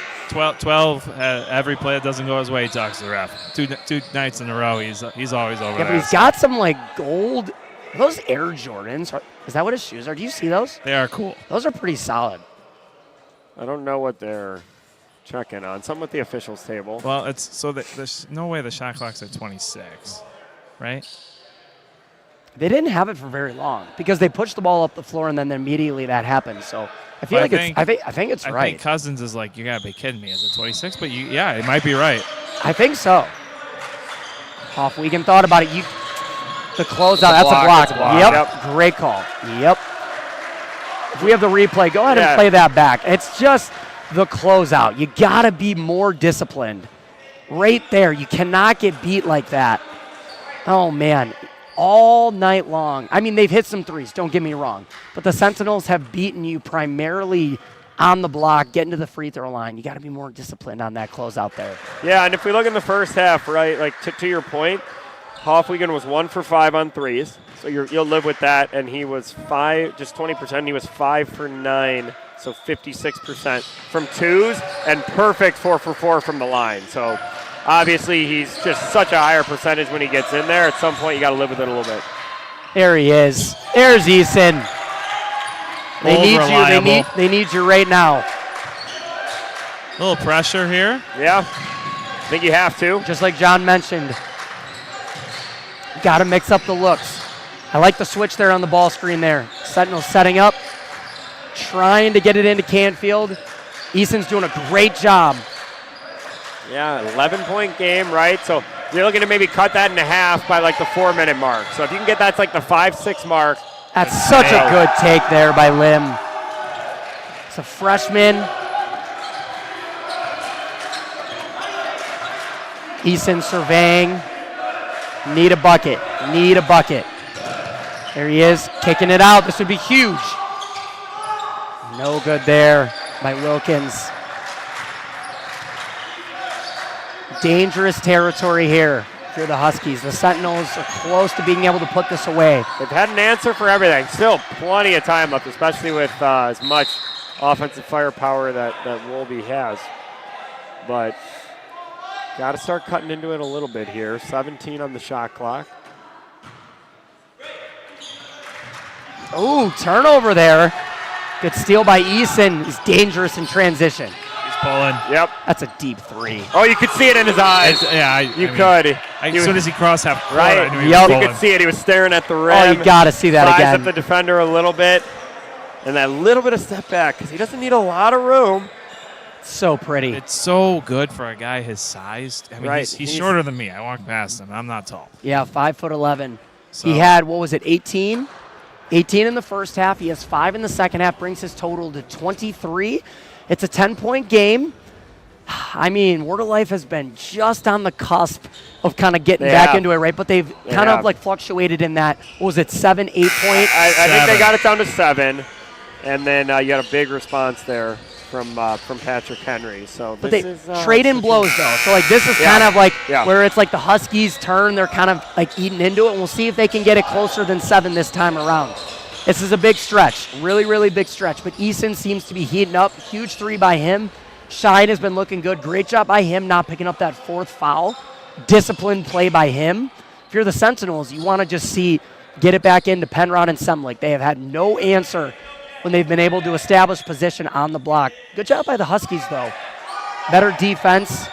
12 every play that doesn't go his way, he talks to the ref. Two nights in a row, he's always over Yeah, there. but he's got some like gold. Are those Air Jordans? Is that what his shoes are? Do you see those? They are cool. Those are pretty solid. I don't know what they're checking on. Something with the officials table. Well, it's so that there's no way the shot clock's at 26, right? They didn't have it for very long because they pushed the ball up the floor and then immediately that happened. So I feel But like I think it's I right. think Cousins is like, you gotta be kidding me. Is it 26? But yeah, it might be right. I think so. Hofwiegand thought about it. The closeout, that's a block. It's a block. Yep. Yep. Great call. Yep. If we have the replay, go ahead Yeah. and play that back. It's just the closeout. You got to be more disciplined. Right there. You cannot get beat like that. Oh, man. All night long. I mean, they've hit some threes, don't get me wrong. But the Sentinels have beaten you primarily on the block, getting to the free throw line. You got to be more disciplined on that closeout there. Yeah, and if we look in the first half, right, like to your point, Hofwiegand was 1 for 5 on threes, so you'll live with that. And he was just 20%. He was 5 for 9, so 56% from twos, and perfect 4 for 4 from the line. So obviously he's just such a higher percentage when he gets in there. At some point, you got to live with it a little bit. There he is. There's Eason. They Old need reliable. you. They need you right now. A little pressure here. Yeah, I think you have to. Just like John mentioned. Got to mix up the looks. I like the switch there on the ball screen there. Sentinels setting up, trying to get it into Canfield. Eason's doing a great job. Yeah, 11-point game, right? So you're looking to maybe cut that in half by like the 4-minute mark. So if you can get that to like the 5-6 mark. That's such a good take there by Lim. It's a freshman. Eason surveying. Need a bucket. Need a bucket. There he is, kicking it out. This would be huge. No good there by Wilkins. Dangerous territory here if you're the Huskies. The Sentinels are close to being able to put this away. They've had an answer for everything. Still plenty of time left, especially with as much offensive firepower that Wolby has. But got to start cutting into it a little bit here. 17 on the shot clock. Ooh, turnover there. Good steal by Eason. He's dangerous in transition. He's pulling. Yep. That's a deep three. Oh, you could see it in his eyes. You could. As soon as he crossed half court, Right. I knew he was Yep. You pulling. could see it. He was staring at the rim. Oh, you got to see that Size again. up the defender a little bit. And that little bit of step back because he doesn't need a lot of room. So pretty. It's so good for a guy his size. I mean, Right. he's He's- shorter than me. I walked past him. I'm not tall. Yeah, 5'11". So- He had, 18? 18 in the first half. He has 5 in the second half, brings his total to 23. It's a 10-point game. I mean, Word of Life has been just on the cusp of kind of getting They back have. into it, right? But they've They kind have. of like fluctuated in that, what was it, 7, 8 points? I think they 7. got it down to 7, and then you got a big response there from Patrick Henry. So But this they is trade in blows, though. So, like, this is Yeah. kind of like Yeah. where it's like the Huskies' turn. They're kind of like eating into it, and we'll see if they can get it closer than 7 this time around. This is a big stretch, really, really big stretch. But Eason seems to be heating up. Huge 3 by him. Shine has been looking good. Great job by him not picking up that 4th foul. Disciplined play by him. If you're the Sentinels, you want to just see get it back into Penrod and Semlich. They have had no answer when they've been able to establish position on the block. Good job by the Huskies, though. Better defense.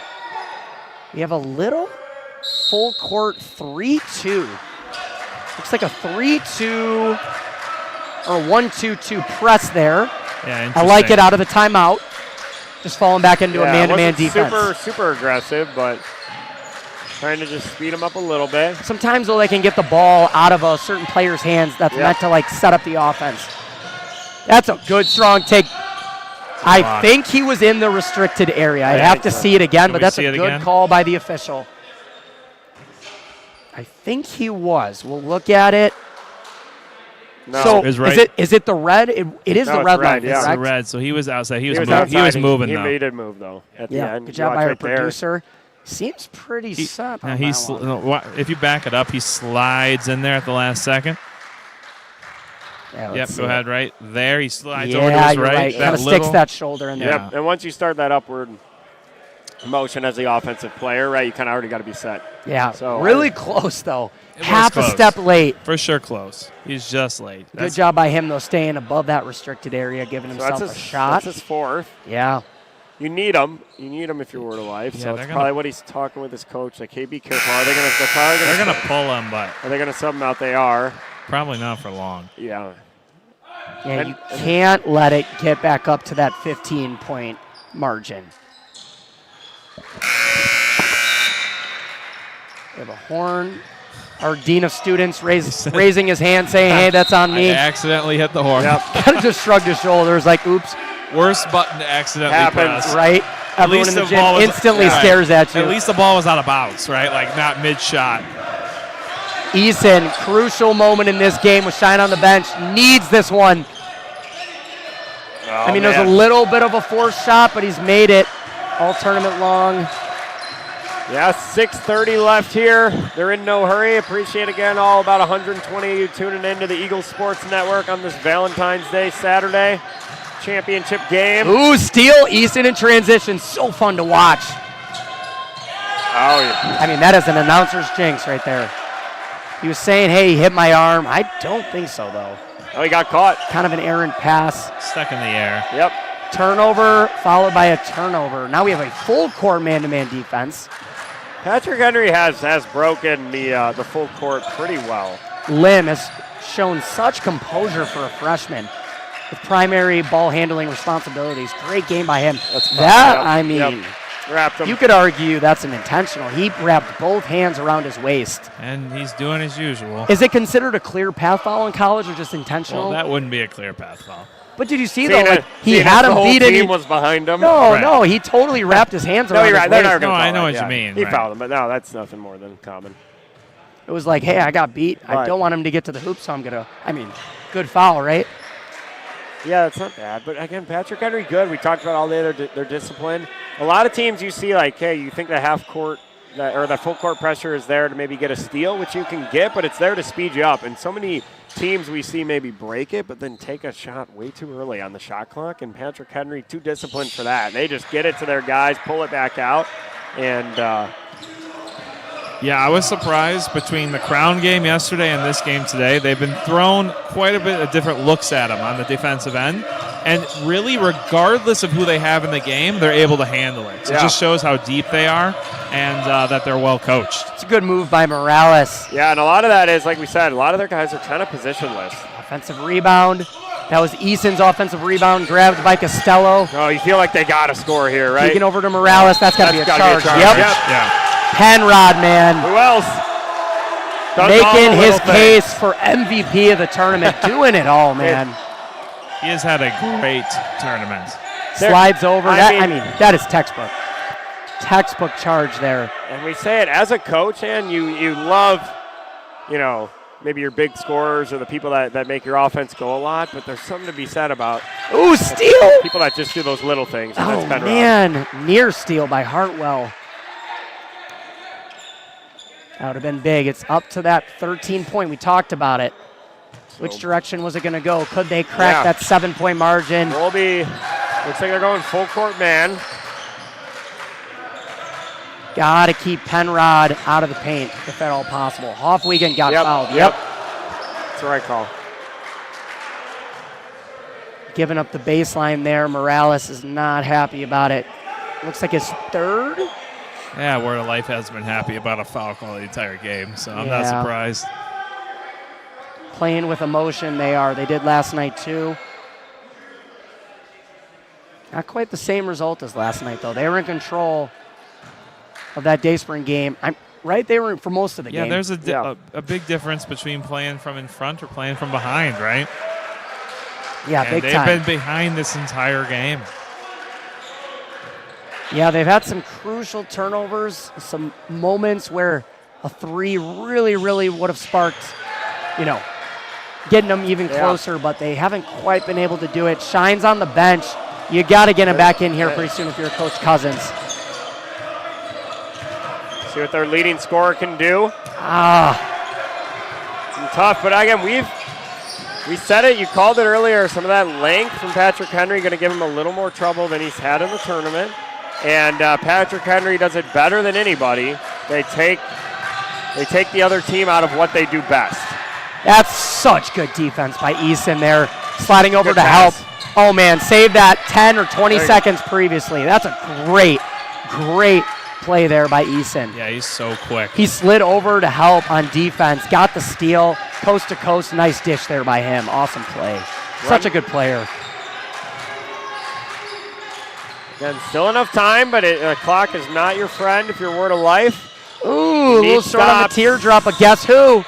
We have a little full court 3-2. Looks like a 3-2 or 1-2-2 press there. Yeah, I like interesting. it out of the timeout. Just falling back into a it man-to-man wasn't defense. super aggressive, but trying to just speed them up a little bit. Sometimes, though, they can get the ball out of a certain player's hands that's meant to, like, set up the offense. That's a good, strong take. I think he was in the restricted area. I'd have to see it again, Can but we that's see a it good again? call by the official. I think he was. We'll look at it. No. So Is right. is it the red? It is No, the it's red red, line, yeah. It's the correct? red, so he was outside. He was, outside. he was moving, He though. made it move, though, at the Yeah, end. good You job watch by our right there. producer. Seems pretty set Now on he that one. if you back it up, he slides in there at the last second. Yeah, let's Yep, see go it. ahead right there. He slides over to Yeah, his you're right. That Kind of sticks little- that shoulder in there. Yeah. Yep, and once you start that upward motion as the offensive player, right, you kind of already got to be set. Yeah, So, really close, though. It was Half a close. step late. For sure close. He's just late. Good job by him, though, staying above that restricted area, giving So himself that's a his, shot. That's his 4th. Yeah. You need him. You need him if you're Word of Life. Yeah, So they're it's gonna- probably what he's talking with his coach. Like, hey, be careful. Are they going to? They're going to pull him, but Are they going to sub him out? They are. probably not for long. Yeah. Yeah, And- you can't let it get back up to that 15-point margin. We have a horn. Our dean of students raising his hand, saying, "Hey, that's on I me." accidentally hit the horn. Yep. Kind of just shrugged his shoulders, like, "Oops." Worst button to accidentally Happens. press. Right? At Everyone least in the the gym ball was- instantly right. stares at you. At least the ball was out of bounds, right? Like not mid-shot. Eason, crucial moment in this game with Shine on the bench, needs this one. Oh, I mean, there's a little bit of a forced shot, but he's made it all tournament long. Yeah, 6:30 left here. They're in no hurry. Appreciate again all about 120 of you tuning into the Eagles Sports Network on this Valentine's Day Saturday championship game. Ooh, steal, Easton in transition. So fun to watch. Oh, yeah. I mean, that is an announcer's jinx right there. He was saying, hey, he hit my arm. I don't think so, though. Oh, he got caught. Kind of an errant pass. Stuck in the air. Yep. Turnover followed by a turnover. Now we have a full court man-to-man defense. Patrick Henry has broken the full court pretty well. Lim has shown such composure for a freshman with primary ball handling responsibilities. Great game by him. That, Yep, I mean, yep. Wrapped him. you could argue that's an intentional. He wrapped both hands around his waist. And he's doing as usual. Is it considered a clear path foul in college or just intentional? Well, that wouldn't be a clear path foul. But did you see, Seeing though, like, he seeing had as him the whole beat team it. was behind him. No, Right. no, he totally wrapped his hands No, around you're his right. They're waist. not gonna No, I call know it, what yeah. you mean, He right. fouled him, but no, that's nothing more than common. It was like, hey, I got beat. I Right. don't want him to get to the hoop, so I'm going to, good foul, right? Yeah, that's not bad. But again, Patrick Henry, good. We talked about all day their discipline. A lot of teams you see, like, hey, you think the half court or the full court pressure is there to maybe get a steal, which you can get, but it's there to speed you up. And so many teams we see maybe break it, but then take a shot way too early on the shot clock. And Patrick Henry, too disciplined for that. They just get it to their guys, pull it back out, and Yeah, I was surprised between the Crown game yesterday and this game today. They've been thrown quite a bit of different looks at him on the defensive end. And really, regardless of who they have in the game, they're able to handle it. So Yeah. it just shows how deep they are and that they're well coached. It's a good move by Morales. yeah, and a lot of that is, like we said, a lot of their guys are kind of positionless. Offensive rebound. That was Eason's offensive rebound, grabbed by Costello. Oh, you feel like they got to score here, right? Taking over to Morales. That's got to be a That's gotta charge. be a charge. Yep. Yep. Yeah. Penrod, man. Who else? Does all Making the his little case things. for MVP of the tournament. Doing it all, man. He has had a great tournament. There- Slides over. I That, mean- I mean, that is textbook. textbook charge there. And we say it as a coach, and you love, maybe your big scorers or the people that make your offense go a lot, but there's something to be said about Ooh, steal! people that just do those little things. And Oh, that's Penrod. man. Near steal by Hartwell. That would have been big. It's up to that 13-point. We talked about it. Which direction was it going to go? Could they crack that 7-point margin? Looks like they're going full court man. Got to keep Penrod out of the paint if at all possible. Hoffwiegand got fouled. Yep. That's the right call. Giving up the baseline there. Morales is not happy about it. Looks like his third. Yeah, Word of Life hasn't been happy about a foul call the entire game, so I'm not surprised. Playing with emotion they are. They did last night too. Not quite the same result as last night though. They were in control of that Dayspring game. They were for most of the game. Yeah, there's a big difference between playing from in front or playing from behind, right? Yeah, and big they've time. been behind this entire game. Yeah, they've had some crucial turnovers, some moments where a three really, really would have sparked, getting them even closer, but they haven't quite been able to do it. Shine's on the bench. You got to get him back in here pretty soon if you're Coach Cousins. See what their leading scorer can do. It's tough, but again, we said it. You called it earlier. Some of that length from Patrick Henry going to give him a little more trouble than he's had in the tournament. And Patrick Henry does it better than anybody. They take the other team out of what they do best. That's such good defense by Eason there, sliding over Good to pass. help. Oh, man, saved that 10 or 20 seconds previously. That's a great play there by Eason. Yeah, he's so quick. He slid over to help on defense, got the steal, coast to coast, nice dish there by him. Awesome play. Such a good player. Again, still enough time, but the clock is not your friend if you're Word of Life. Ooh, a little short on the teardrop, but guess who?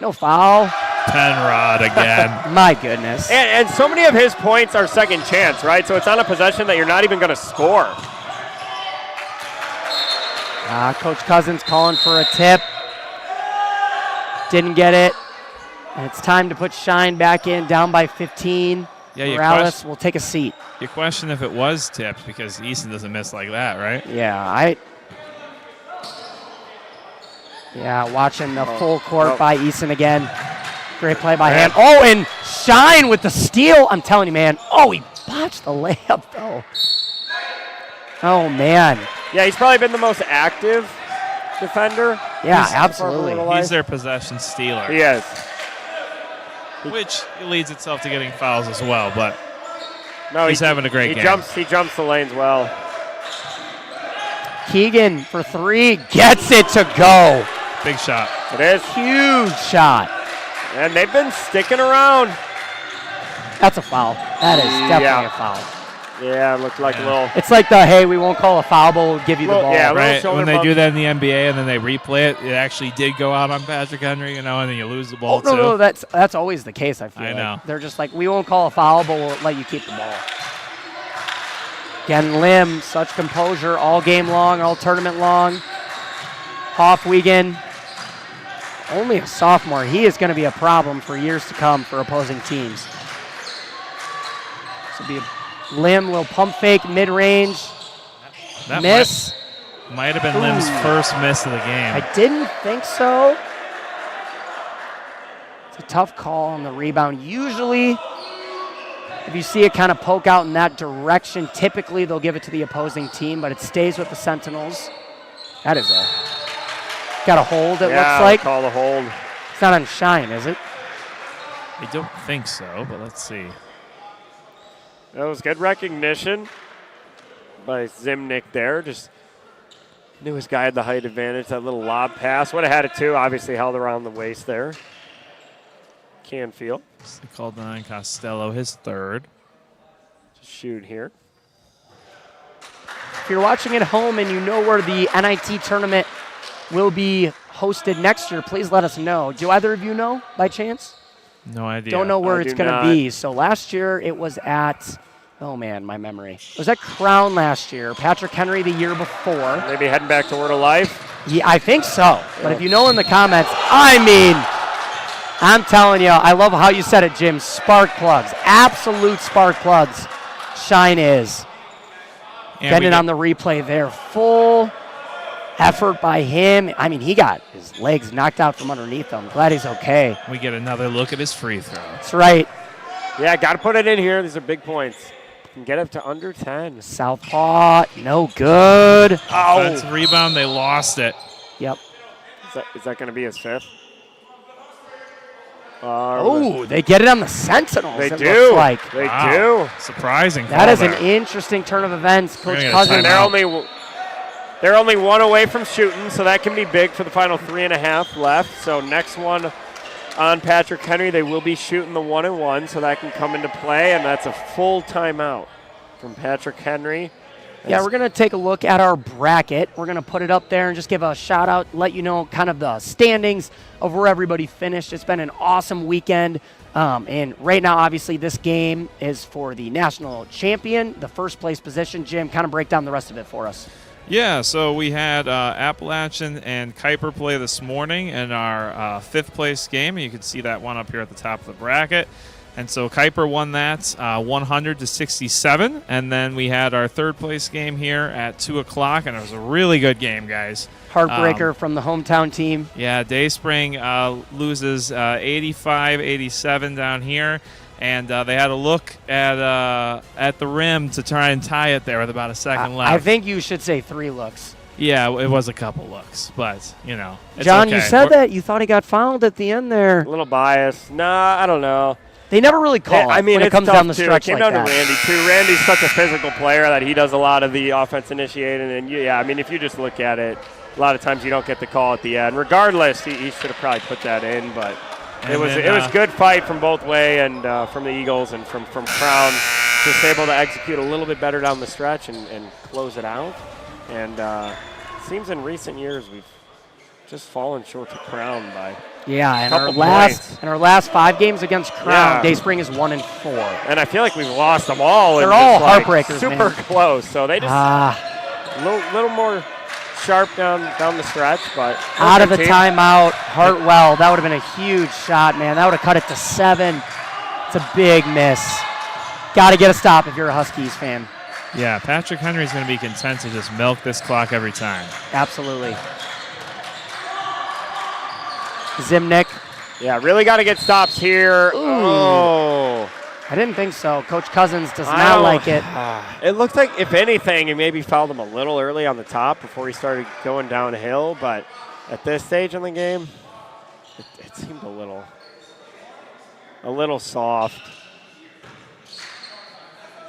No foul. Penrod again. My goodness. And so many of his points are second chance, right? So it's on a possession that you're not even going to score. Coach Cousins calling for a tip. Didn't get it. And it's time to put Shine back in, down by 15. Yeah, Morales will take a seat. You question if it was tipped because Easton doesn't miss like that, right? Yeah, watching the full court by Eason again. Great play by him. Oh, and Shine with the steal. I'm telling you, man. Oh, he botched the layup, though. Oh, man. Yeah, he's probably been the most active defender. Yeah, absolutely. He's their possession stealer. He is. Which leads itself to getting fouls as well, but no, he's having a great game. He jumps the lanes well. Keegan for three, gets it to go. Big shot. It is. Huge shot. And they've been sticking around. That's a foul. That is definitely a foul. Yeah, it looked like a little. It's like we won't call a foul, but we'll give you the ball. Yeah, right. When they do that in the NBA and then they replay it, it actually did go out on Patrick Henry, and then you lose the ball too. No, that's always the case, I feel I know. They're just like, we won't call a foul, but we'll let you keep the ball. Again, Lim, such composure all game long, all tournament long. Hoffwiegand, only a sophomore. He is going to be a problem for years to come for opposing teams. This will be a Lim, little pump fake, mid-range, That miss. Might have been Lim's first miss of the game. I didn't think so. It's a tough call on the rebound. Usually, if you see it kind of poke out in that direction, typically they'll give it to the opposing team, but it stays with the Sentinels. That is got a hold, it looks like. Call the hold. It's not on Shine, is it? I don't think so, but let's see. That was good recognition by Zimnick there. Just knew his guy had the height advantage. That little lob pass. Would have had it too. Obviously held around the waist there. Canfield. They called on Costello, his third. Just shoot here. If you're watching at home and you know where the NIT tournament will be hosted next year, please let us know. Do either of you know by chance? No idea. Don't know where I it's do going to not. be. So last year it was at Oh man, my memory. Was that Crown last year? Patrick Henry the year before? Maybe heading back to Word of Life. Yeah, I think so. But if you know in the comments, I mean, I'm telling you, I love how you said it, Jim. Spark plugs, absolute spark plugs. Shine is. Getting it on the replay there. Full effort by him. I mean, he got his legs knocked out from underneath him. Glad he's okay. We get another look at his free throw. That's right. Yeah, got to put it in here. These are big points. Can get up to under 10. Southpaw, no good. Offensive rebound, they lost it. Yep. Is that going to be his fifth? Oh, they get it on the Sentinels. They it do. Looks like. They Wow. do. Surprising. That is call an there. interesting turn of events. Coach We're gonna Cousins. get They're only one away from shooting, so that can be big for the final 3.5 left. So next one on Patrick Henry, they will be shooting the 1-and-1, so that can come into play, and that's a full timeout from Patrick Henry. Yeah, we're going to take a look at our bracket. We're going to put it up there and just give a shout out, let you know kind of the standings of where everybody finished. It's been an awesome weekend. And right now, obviously, this game is for the national champion, the first place position. Jim, kind of break down the rest of it for us. Yeah, so we had Appalachian and Kuiper play this morning in our fifth place game. You can see that one up here at the top of the bracket. And so Kuiper won that 100-67. And then we had our third place game here at 2 o'clock, and it was a really good game, guys. Heartbreaker from the hometown team. Yeah, Dayspring loses 85-87 down here. And they had a look at the rim to try and tie it there with about a second left. I think you should say 3 looks. Yeah, it was a couple looks, but, you know. It's John, okay. you said that you thought he got fouled at the end there. A little biased. Nah, I don't know. They never really call it when it comes down the stretch It came like down that. to Randy, too. Randy's such a physical player that he does a lot of the offense initiating. And, yeah, I mean, if you just look at it, a lot of times you don't get the call at the end. Regardless, he should have probably put that in, but it was good fight from both way and from the Eagles and from Crown. Just able to execute a little bit better down the stretch and close it out. And it seems in recent years we've just fallen short to Crown by Yeah, couple in our last 5 games against Crown, Dayspring is 1-4. And I feel like we've lost them all. They're and all just, heartbreakers, super man. close. So they just a little more sharp down the stretch, but Out of the timeout, Hartwell. That would have been a huge shot, man. That would have cut it to 7. It's a big miss. Got to get a stop if you're a Huskies fan. Yeah, Patrick Henry's going to be content to just milk this clock every time. Absolutely. Zimnick. Yeah, really got to get stops here. Oh. I didn't think so. Coach Cousins does not like it. It looked like, if anything, he maybe fouled him a little early on the top before he started going downhill, but at this stage in the game, it seemed a little soft.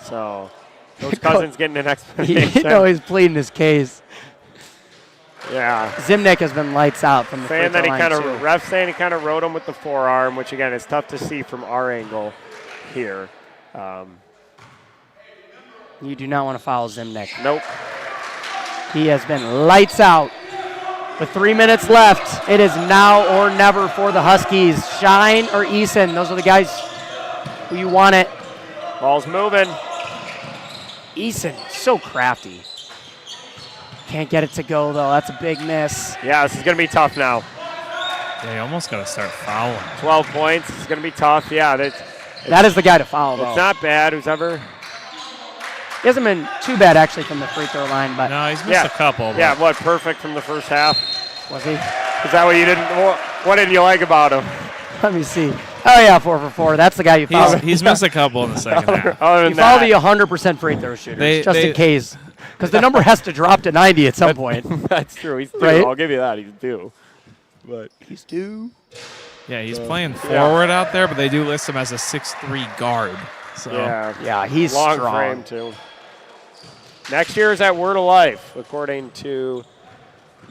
So, Coach Cousins getting an explanation. He's pleading his case. Yeah. Zimnick has been lights out from the free Saying throw that line, too. ref saying he kind of rode him with the forearm, which again is tough to see from our angle here. You do not want to foul Zimnick. Nope. He has been lights out. With 3 minutes left, it is now or never for the Huskies. Shine or Eason, those are the guys who you want it. Ball's moving. Eason, so crafty. Can't get it to go, though. That's a big miss. Yeah, this is going to be tough now. Yeah, you almost got to start fouling. 12 points. It's going to be tough. Yeah, That is the guy to foul, though. it's not bad. Who's ever. He hasn't been too bad, actually, from the free throw line, but No, he's missed a couple. but- Yeah, perfect from the first half. was he? Is that what you didn't? What did you like about him? Let me see. Oh, yeah, 4 for 4. That's the guy you fouled. He's missed a couple in the second half. Other than You fouled that, the 100% free throw shooters, just they- in case. Because the number has to drop to 90 at some point. that's true. He's due. Right? I'll give you that. He's due. But He's due. Yeah, he's playing forward out there, but they do list him as a 6'3" guard. So Yeah, he's long strong. frame too. Next year is at Word of Life, according to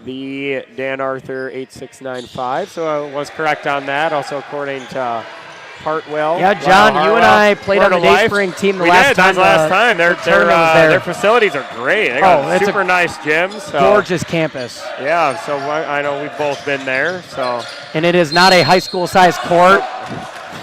the Dan Arthur 8695. So I was correct on that. Also according to Hartwell. Yeah, John, you and I played on the Word of Life. Dayspring team the We last did. time. That was last time. tournament was there. Their facilities are great. They Oh, got it's a super nice gyms. So. Gorgeous campus. Yeah, so I know we've both been there. So And it is not a high school-sized court.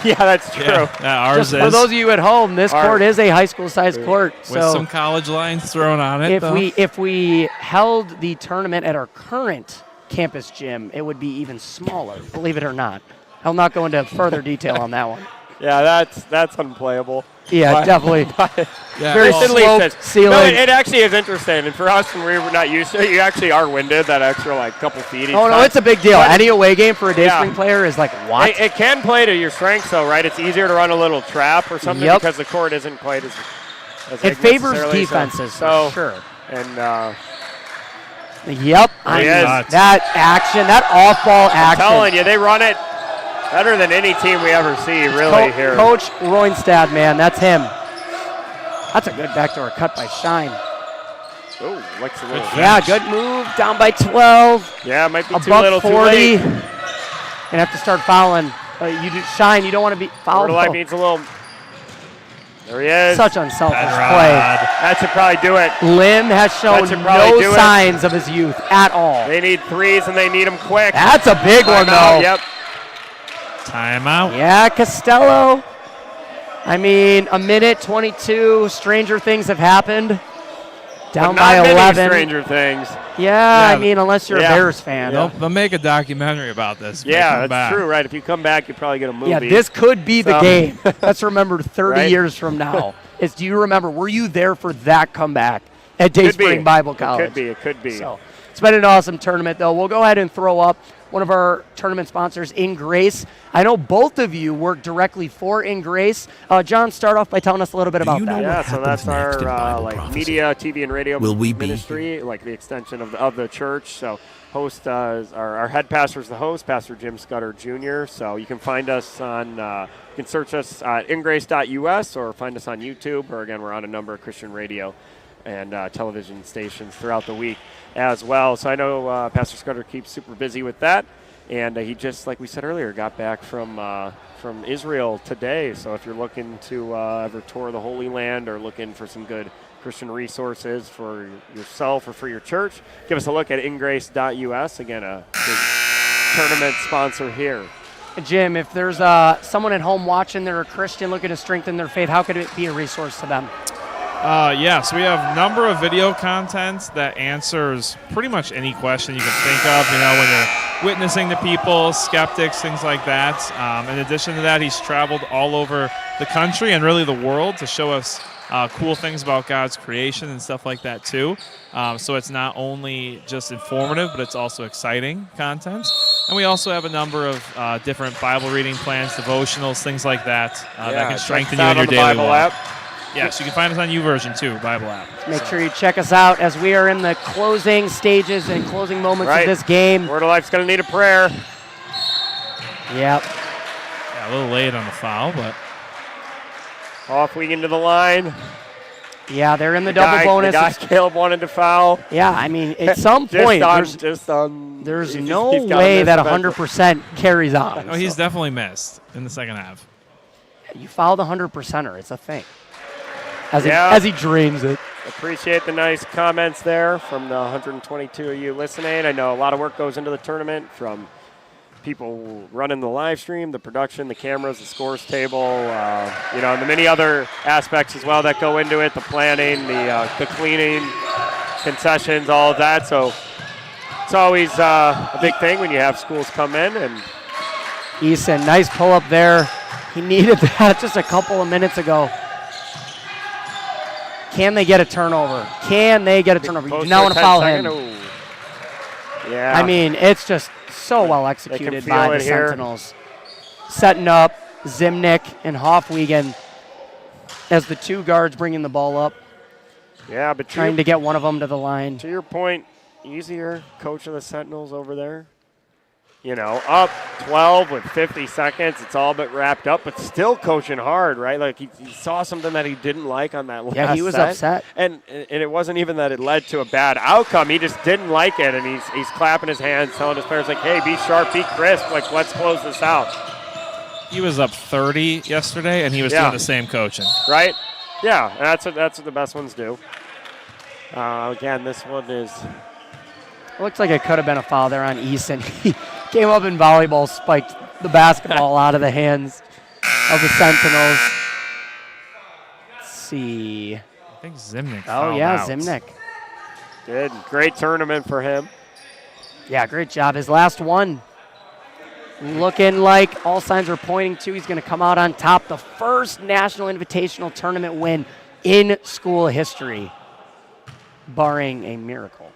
Yeah, that's true. Yeah, ours Just is. for those of you at home, this court is a high school-sized court. with So some college lines thrown on it. though. if we held the tournament at our current campus gym, it would be even smaller, believe it or not. I'll not go into further detail on that one. Yeah, that's unplayable. Yeah, But- definitely. Yeah, Very well, It leaves sloped it. ceiling. No, it actually is interesting, and for us, when we're not used to it, you actually are winded that extra like couple feet. Each Oh, no, time. it's a big deal. But Any away game for a Dayspring Yeah. player is like, what? It can play to your strengths, though, right? It's easier to run a little trap or something Yep. because the court isn't quite as It big favors necessarily, defenses, so, for sure. And Yep. I he mean, is. that action, that off-ball action. telling you, they run it better than any team we ever see, really, here. Coach Roinstad, man, that's him. That's a good backdoor cut by Shine. Oh, likes a little. Yeah, good move. Down by 12. Yeah, it might be A too buck little, 40. too late. Gonna have to start fouling. Shine, you don't want to be fouled. Word of Life needs a little. There he is. Such unselfish Bedrod. play. That should probably do it. Lim has shown should probably do no it. signs of his youth at all. They need threes, and they need them quick. That's a big one, Timeout, though. Yep. Timeout. Yeah, Costello. I mean, a minute 22. Stranger things have happened. Down But by not many 11. Stranger Things. Yeah, I Yeah, mean, unless you're yeah. a Bears fan. They'll make a documentary about this. when they Yeah, come that's back. true, right? If you come back, you probably get a movie. Yeah, this could be the So- game. Let's remember 30 Right? years from now. Do you remember, were you there for that comeback at Could be. Dayspring Bible College? It could be. So it's been an awesome tournament, though. We'll go ahead and throw up one of our tournament sponsors, In Grace. I know both of you work directly for In Grace. John, start off by telling us a little bit about that. Yeah, so that's our like media, TV, and radio Will we be ministry, like the extension of the church. So host our head pastor is the host, Pastor Jim Scudder Jr. So you can find us on, you can search us at ingrace.us or find us on YouTube, or again, we're on a number of Christian radio and television stations throughout the week as well. So I know Pastor Scudder keeps super busy with that. And he just, like we said earlier, got back from Israel today. So if you're looking to ever tour the Holy Land or looking for some good Christian resources for yourself or for your church, give us a look at ingrace.us. Again, a big tournament sponsor here. Jim, if there's someone at home watching, they're a Christian looking to strengthen their faith, how could it be a resource to them? Yes, we have a number of video content that answers pretty much any question you can think of, when you're witnessing to people, skeptics, things like that. In addition to that, he's traveled all over the country and really the world to show us cool things about God's creation and stuff like that too. So it's not only just informative, but it's also exciting content. And we also have a number of different Bible reading plans, devotionals, things like that that can strengthen you in your daily Bible walk. app. Yes, you can find us on YouVersion too, Bible app. Make sure you check us out as we are in the closing stages and closing moments Right. of this game. Word of Life's going to need a prayer. Yep. Yeah, a little late on the foul, but Off we into the line. Yeah, they're in the double bonus. The guy Caleb wanted to foul. Yeah, I mean, at some Just point, on- there's just on- there's he's- no he's gotta way miss that the 100% carries on. no, he's definitely missed in the second half. You fouled 100%er. It's a thing. As Yeah. he drains it. Appreciate the nice comments there from the 122 of you listening. I know a lot of work goes into the tournament, from people running the live stream, the production, the cameras, the scores table, and the many other aspects as well that go into it, the planning, the cleaning, concessions, all of that. So it's always a big thing when you have schools come in. And Eason, nice pull up there. He needed that just a couple of minutes ago. Can they get a turnover? Can they get a turnover? You do not want to foul him. Yeah. I mean, it's just so well executed feel by the it here. Sentinels. Setting up Zimnick and Hoffwegen as the two guards bringing the ball up, yeah, but trying to get one of them to the line. to your point, easier coach of the Sentinels over there. Up 12 with 50 seconds. It's all but wrapped up, but still coaching hard, right? Like he saw something that he didn't like on that last Yeah, he was set. upset. And it wasn't even that it led to a bad outcome. He just didn't like it, and he's clapping his hands, telling his players, like, hey, be sharp, be crisp. Like, let's close this out, He was up 30 yesterday, and he was Yeah. doing the same coaching. right? Yeah, and that's what the best ones do. Again, this one is Looks like it could have been a foul there on Easton. He came up in volleyball, spiked the basketball out of the hands. of the Sentinels. Let's see. I think Zimnick. Oh, fouled yeah, out. Zimnick. Good. Great tournament for him. Yeah, great job. His last one. Looking like all signs are pointing to he's going to come out on top. The first National Invitational Tournament win in school history, barring a miracle.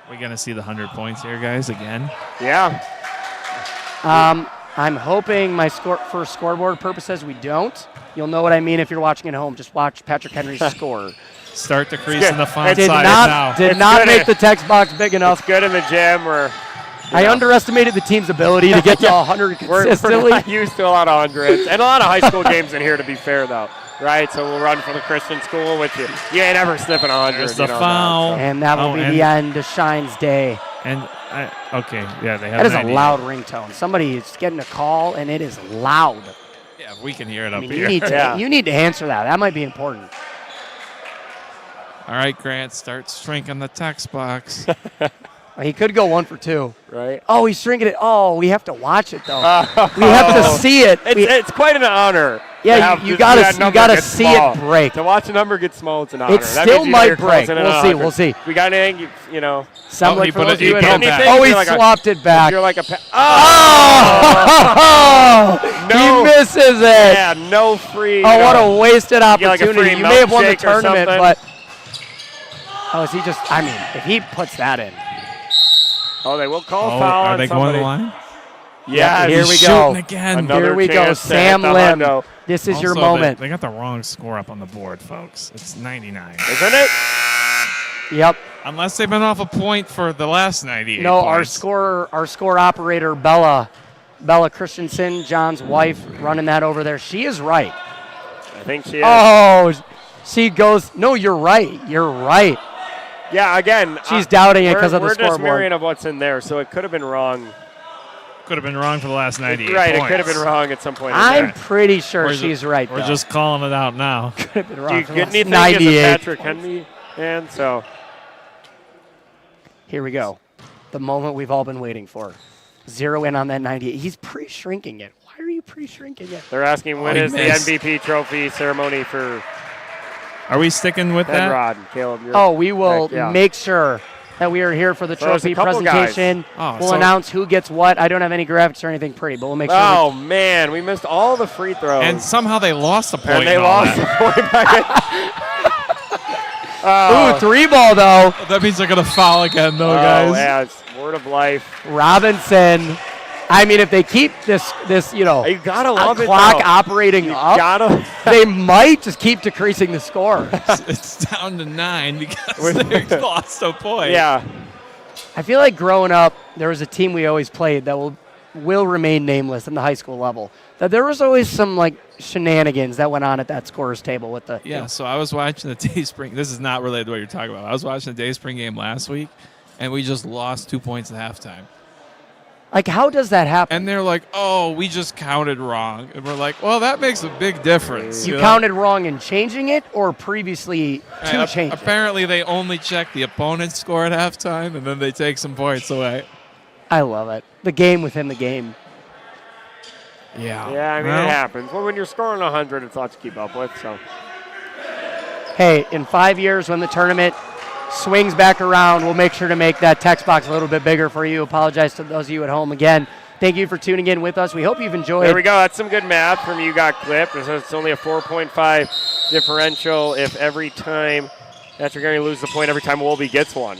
We're going to see the 100 points here, guys, again. Yeah. I'm hoping for scoreboard purposes we don't. You'll know what I mean if you're watching at home. Just watch Patrick Henry's score. Start to crease in the font Did size not, now. did It's not good. make the text box big enough. It's good in the gym. I underestimated the team's ability to get to 100 We're consistently. not used to a lot of hundreds. And a lot of high school games in here, to be fair, though. Right? So we'll run for the Christian school, which you ain't ever sniffing 100. There's the you know foul. that, And that will Oh, be and- the end of Shine's day. And okay, yeah, they have That is a 98. loud ringtone. Somebody is getting a call, and it is loud. Yeah, we can hear it I up mean, here. you need to answer that. That might be important. All right, Grant, start shrinking the text box. He could go 1 for 2. so, right? Oh, he's shrinking it. Oh, we have to watch it, though. We have to see it. It's quite an honor. Yeah, to have you to gotta- see that you number gotta get see it small. break. To watch a number get small, it's an honor. It That still means you know might you're break. closing in We'll on see, 100. we'll see. We got anything, you know. Sound he like for put those it- of you he at put home. it back. Oh, he You're like a- swapped it back. You're like a. Oh! No. He misses it. Yeah, no free. Oh, what a wasted get like a opportunity. free You may have won the milkshake or tournament, something. but. Oh, is he just. I mean, if he puts that in. Oh, they will call Oh, foul are on they somebody. going to the line? Yeah, Here we He's go. shooting again. Another Here we go. chance to Sam hit the Lim. hundo. This is your Also, moment. They got the wrong score up on the board, folks. It's 99. Isn't it? Yep. Unless they've been off a point for the last 98 No, our points. score operator, Bella Christensen, John's wife, running that over there. She is right. I think she is. Oh, she goes, no, you're right. You're right. Yeah, again. She's doubting it 'cause of the We're just scoreboard. mirroring of what's in there, so it could have been wrong. Could have been wrong for the last 98 Right, points. it could have been wrong at some point. in I'm there. pretty sure We're she's ju- right, We're though. just calling it out now. Could have been Do wrong you for get the anything last as a 98. Patrick Henry fan? So Here we go. The moment we've all been waiting for. Zero in on that 98. He's pre-shrinking it. Why are you pre-shrinking it? they're asking when he is the missed. MVP trophy ceremony for Are we sticking with that? Rod and Caleb? Oh, we will Heck, yeah. make sure that we are here for the So there's a trophy couple presentation. guys. Oh, We'll so- announce who gets what. I don't have any graphics or anything pretty, but we'll make sure. Oh man, we missed all the free throws. And somehow they lost a point. And they in all lost that. the point by Ooh, 3-ball, though. That means they're going to foul again, though, Oh, guys. yeah, it's word of life. Robinson. I mean, if they keep this You gotta love it. clock though. operating You up, gotta. they might just keep decreasing the score. It's down to 9 because they lost a point. Yeah. I feel like growing up, there was a team we always played that will remain nameless in the high school level. That there was always some like shenanigans that went on at that scorer's table with the. Yeah, so I was watching the Dayspring. This is not related to what you're talking about. I was watching the Dayspring game last week, and we just lost 2 points at halftime. Like, how does that happen? And they're like, oh, we just counted wrong. And we're like, well, that makes a big difference. You know? counted wrong in changing it, or previously to change it? Apparently, they only check the opponent's score at halftime, and then they take some points away. I love it. The game within the game. Yeah. Yeah, I mean, Well, it happens. Well, when you're scoring 100, it's a lot to keep up with. So Hey, in 5 years when the tournament swings back around, we'll make sure to make that text box a little bit bigger for you. Apologize to those of you at home again. Thank you for tuning in with us. We hope you've enjoyed. there we go. That's some good math from You Got Clipped. It says it's only a 4.5 differential if every time Patrick Henry loses a point every time Wolby gets one.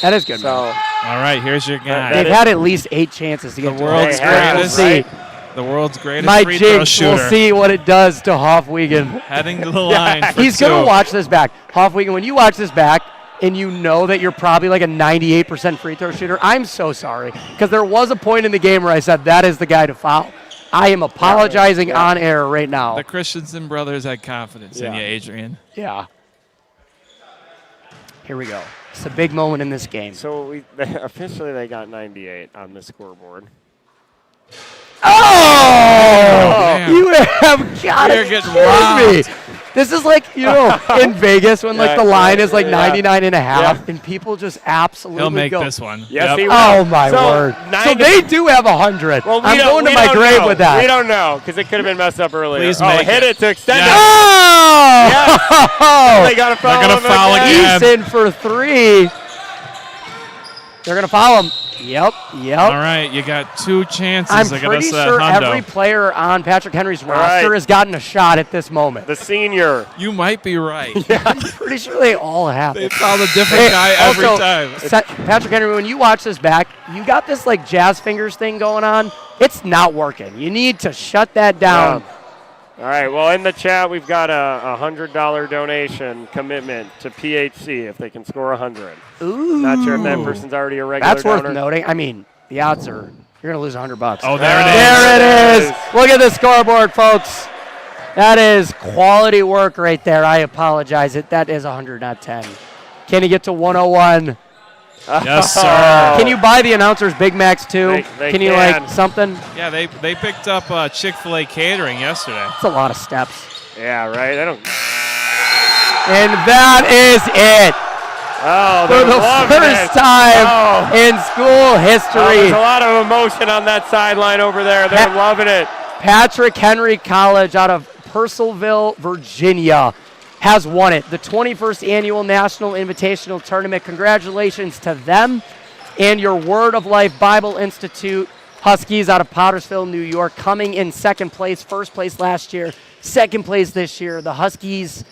That is good. So All right, here's your guy. That They've had at least 8 chances to get The to world's it. They have, greatest. We'll see. The world's greatest My free throw jinx shooter. will see what it does to Hoff-Wiegand. Heading to the line. for He's going two. to watch this back. Hoff-Wiegand, when you watch this back and you know that you're probably like a 98% free throw shooter, I'm so sorry. Because there was a point in the game where I said, that is the guy to foul. I am apologizing on air right now. The Christensen brothers had confidence in Yeah. you, Adrian. Yeah. Here we go. It's a big moment in this game. So officially they got 98 on the scoreboard. Oh! man. You have got You're to getting kidding me. robbed. This is like, in Vegas when like the line is like 99 and a half, and people just absolutely He'll make go. this one. Yes, he will. Oh my So, word! 9 So to- they do have 100. Well, I'm going to my grave with that. We don't know because it could have been messed up earlier. Please oh, make hit it to extend Yes. it. Oh! Yes. They got to foul. They're gonna him foul again. again. Eason for 3. They're going to foul him. Yep. All right, you got 2 chances I'm against pretty that sure hundo. every player on Patrick Henry's right. roster has gotten a shot at this moment. The senior. You might be right. I'm pretty sure they all have They it. foul a different Hey, guy every also, time. Patrick Henry, when you watch this back, you got this like jazz fingers thing going on. It's not working. You need to shut that down. Yeah. All right. Well, in the chat, we've got a $100 donation commitment to PHC if they can score 100. Ooh. Not sure if that person's already a regular That's worth donor. noting. I mean, the odds are you're going to lose $100. Oh, there it is. There it is. Look at the scoreboard, folks. That is quality work right there. I apologize. That is 100, not 10. Can you get to 101? Yes, sir. Can you buy the announcers Big Macs too? They Can you can. like something? Yeah, they picked up Chick-fil-A catering yesterday. That's a lot of steps. Yeah, right. I don't. And that is it. Oh, For they're the loving first it. time Oh. in school There's history, a lot of emotion on that sideline over there. They're loving it. Patrick Henry College out of Purcellville, Virginia, has won it. The 21st Annual National Invitational Tournament. Congratulations to them and your Word of Life Bible Institute Huskies out of Pottersville, New York, coming in second place, first place last year, second place this year. The Huskies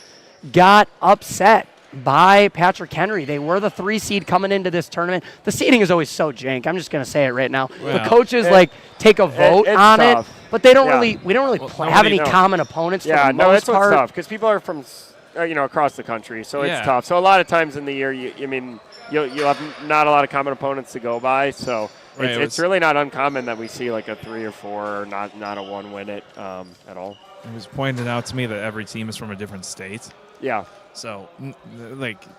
got upset by Patrick Henry. They were the 3 seed coming into this tournament. The seeding is always so jank. I'm just going to say it right now. The Well, coaches take a vote it's on tough. it, but they don't Yeah. we don't really Well, have any nobody- common opponents for Yeah, the no, most that's what's part. tough because people are from across the country, so Yeah. it's tough. So a lot of times in the year, you'll have not a lot of common opponents to go by. So Right, it's really not uncommon that we see like a 3 or 4 or not a 1 win it at all. It was pointed out to me that every team is from a different state. Yeah, So,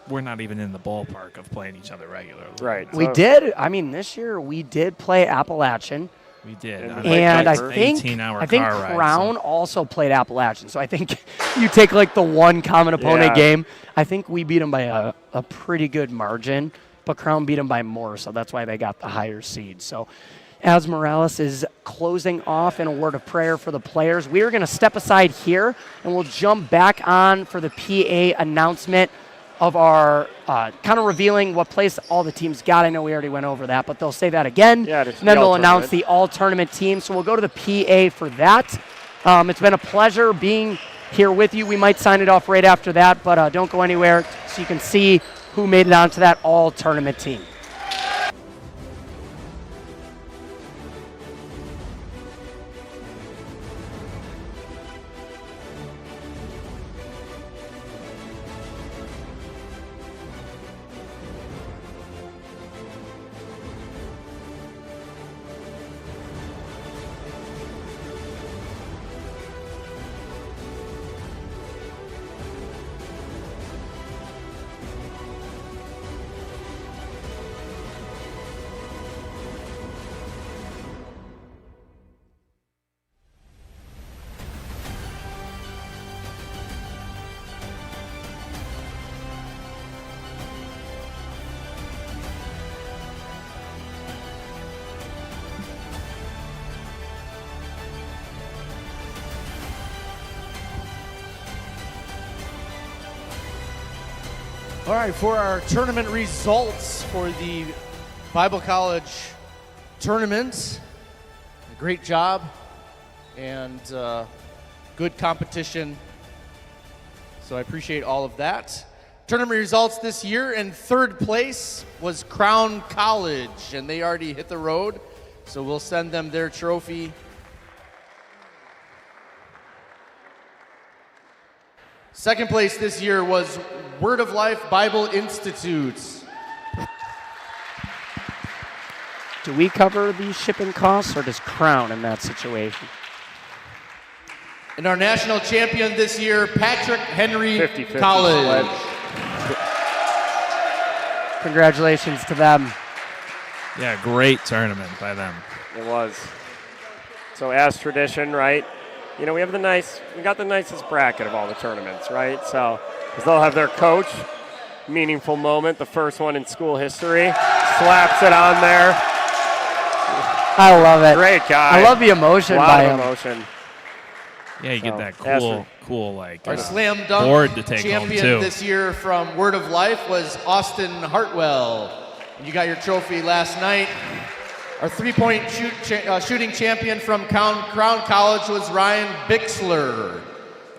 we're not even in the ballpark of playing each other regularly. right. We So- did. I mean, this year we did play Appalachian, We did. And on Like and I Piper. think 18-hour I think car ride, Crown so- also played Appalachian. So I think you take like the one common opponent Yeah. game. I think we beat them by a pretty good margin, but Crown beat them by more, so that's why they got the higher seed. So as Morales is closing off in a word of prayer for the players, we are going to step aside here and we'll jump back on for the PA announcement of our kind of revealing what place all the teams got. I know we already went over that, but they'll say that again. Yeah, and just then the they'll all announce tournament. the all-tournament team. So we'll go to the PA for that. It's been a pleasure being here with you. We might sign it off right after that, but don't go anywhere so you can see who made it onto that all-tournament team. All right, for our tournament results for the Bible College tournament, a great job and good competition. So I appreciate all of that. Tournament results this year, in third place was Crown College, and they already hit the road. So we'll send them their trophy. Second place this year was Word of Life Bible Institute. Do we cover the shipping costs, or does Crown in that situation? And our national champion this year, Patrick Henry 50-50 College. split. Congratulations to them. Yeah, great tournament by them. It was. So as tradition, right? we got the nicest bracket of all the tournaments, right? So, because they'll have their coach, meaningful moment, the first one in school history, slaps it on there. I love it. Great guy. I love the emotion by him. A lot of emotion. Yeah, you get that cool like Our slam dunk board to take home champion too. this year from Word of Life was Austin Hartwell. You got your trophy last night. Our three-point shooting champion from Crown College was Ryan Bixler,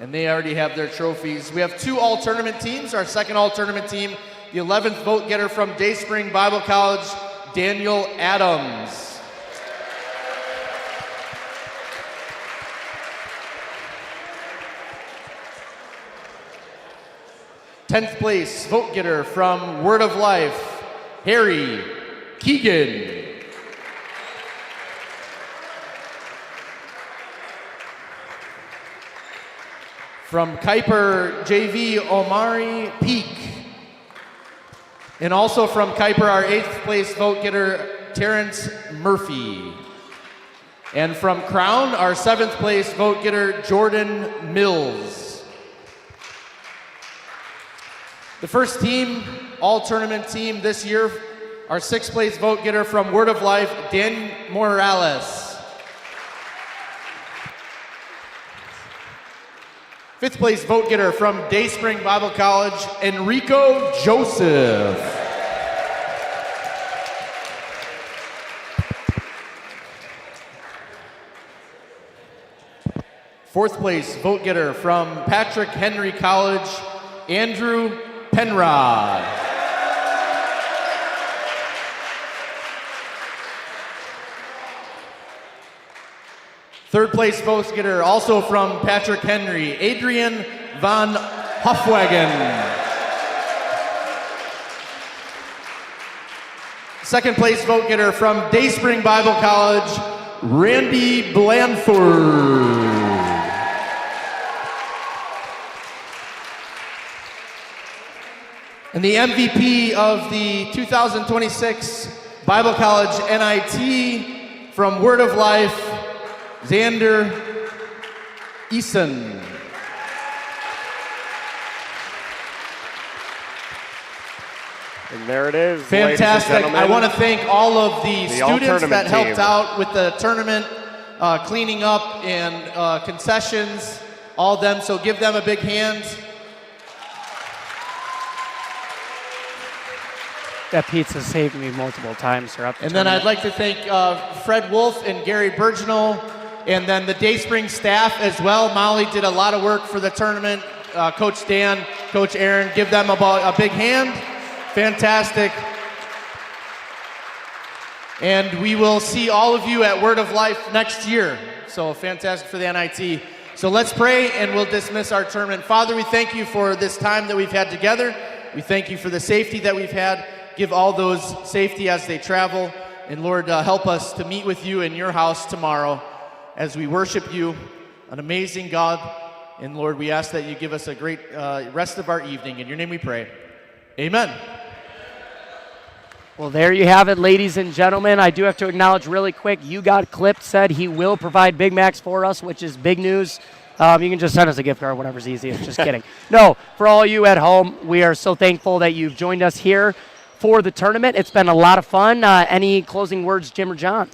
and they already have their trophies. We have 2 all-tournament teams. Our second all-tournament team, the 11th vote getter from Dayspring Bible College, Daniel Adams. Tenth place vote getter from Word of Life, Harry Keegan. From Kuiper JV, Omari Peak. And also from Kuiper, our 8th place vote getter, Terrence Murphy. And from Crown, our 7th place vote getter, Jordan Mills. The first team, all-tournament team this year, our 6th place vote getter from Word of Life, Dan Morales. 5th place vote getter from Dayspring Bible College, Enrico Joseph. Fourth place vote getter from Patrick Henry College, Andrew Penrod. Third place vote getter, also from Patrick Henry, Adrian Van Hofwagen. Second place vote getter from Dayspring Bible College, Randy Blandford. And the MVP of the 2026 Bible College NIT from Word of Life, Xander Eason. And there it is. Fantastic. I want to thank all of the students that helped team. out with the tournament, cleaning up and concessions, all of them. So give them a big hand. That pizza saved me multiple times throughout the And then tournament. I'd like to thank Fred Wolf and Gary Burginal, and then the Dayspring staff as well. Molly did a lot of work for the tournament. Coach Dan, Coach Aaron, give them a big hand. Fantastic. And we will see all of you at Word of Life next year. So fantastic for the NIT. So let's pray and we'll dismiss our tournament. Father, we thank you for this time that we've had together. We thank you for the safety that we've had. Give all those safety as they travel. And Lord, help us to meet with you in your house tomorrow as we worship you, an amazing God. And Lord, we ask that you give us a great rest of our evening. In your name we pray. Amen. Well, there you have it, ladies and gentlemen. I do have to acknowledge really quick, You Got Clipped said he will provide Big Macs for us, which is big news. You can just send us a gift card, whatever's easiest. Just kidding. No, for all you at home, we are so thankful that you've joined us here for the tournament. It's been a lot of fun. Any closing words, Jim or John?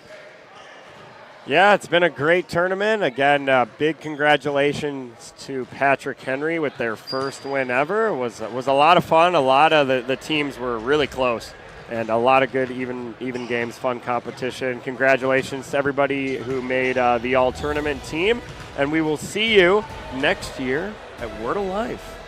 Yeah, it's been a great tournament. Again, big congratulations to Patrick Henry with their first win ever. It was a lot of fun. A lot of the teams were really close, and a lot of good even games, fun competition. Congratulations to everybody who made the all-tournament team, and we will see you next year at Word of Life.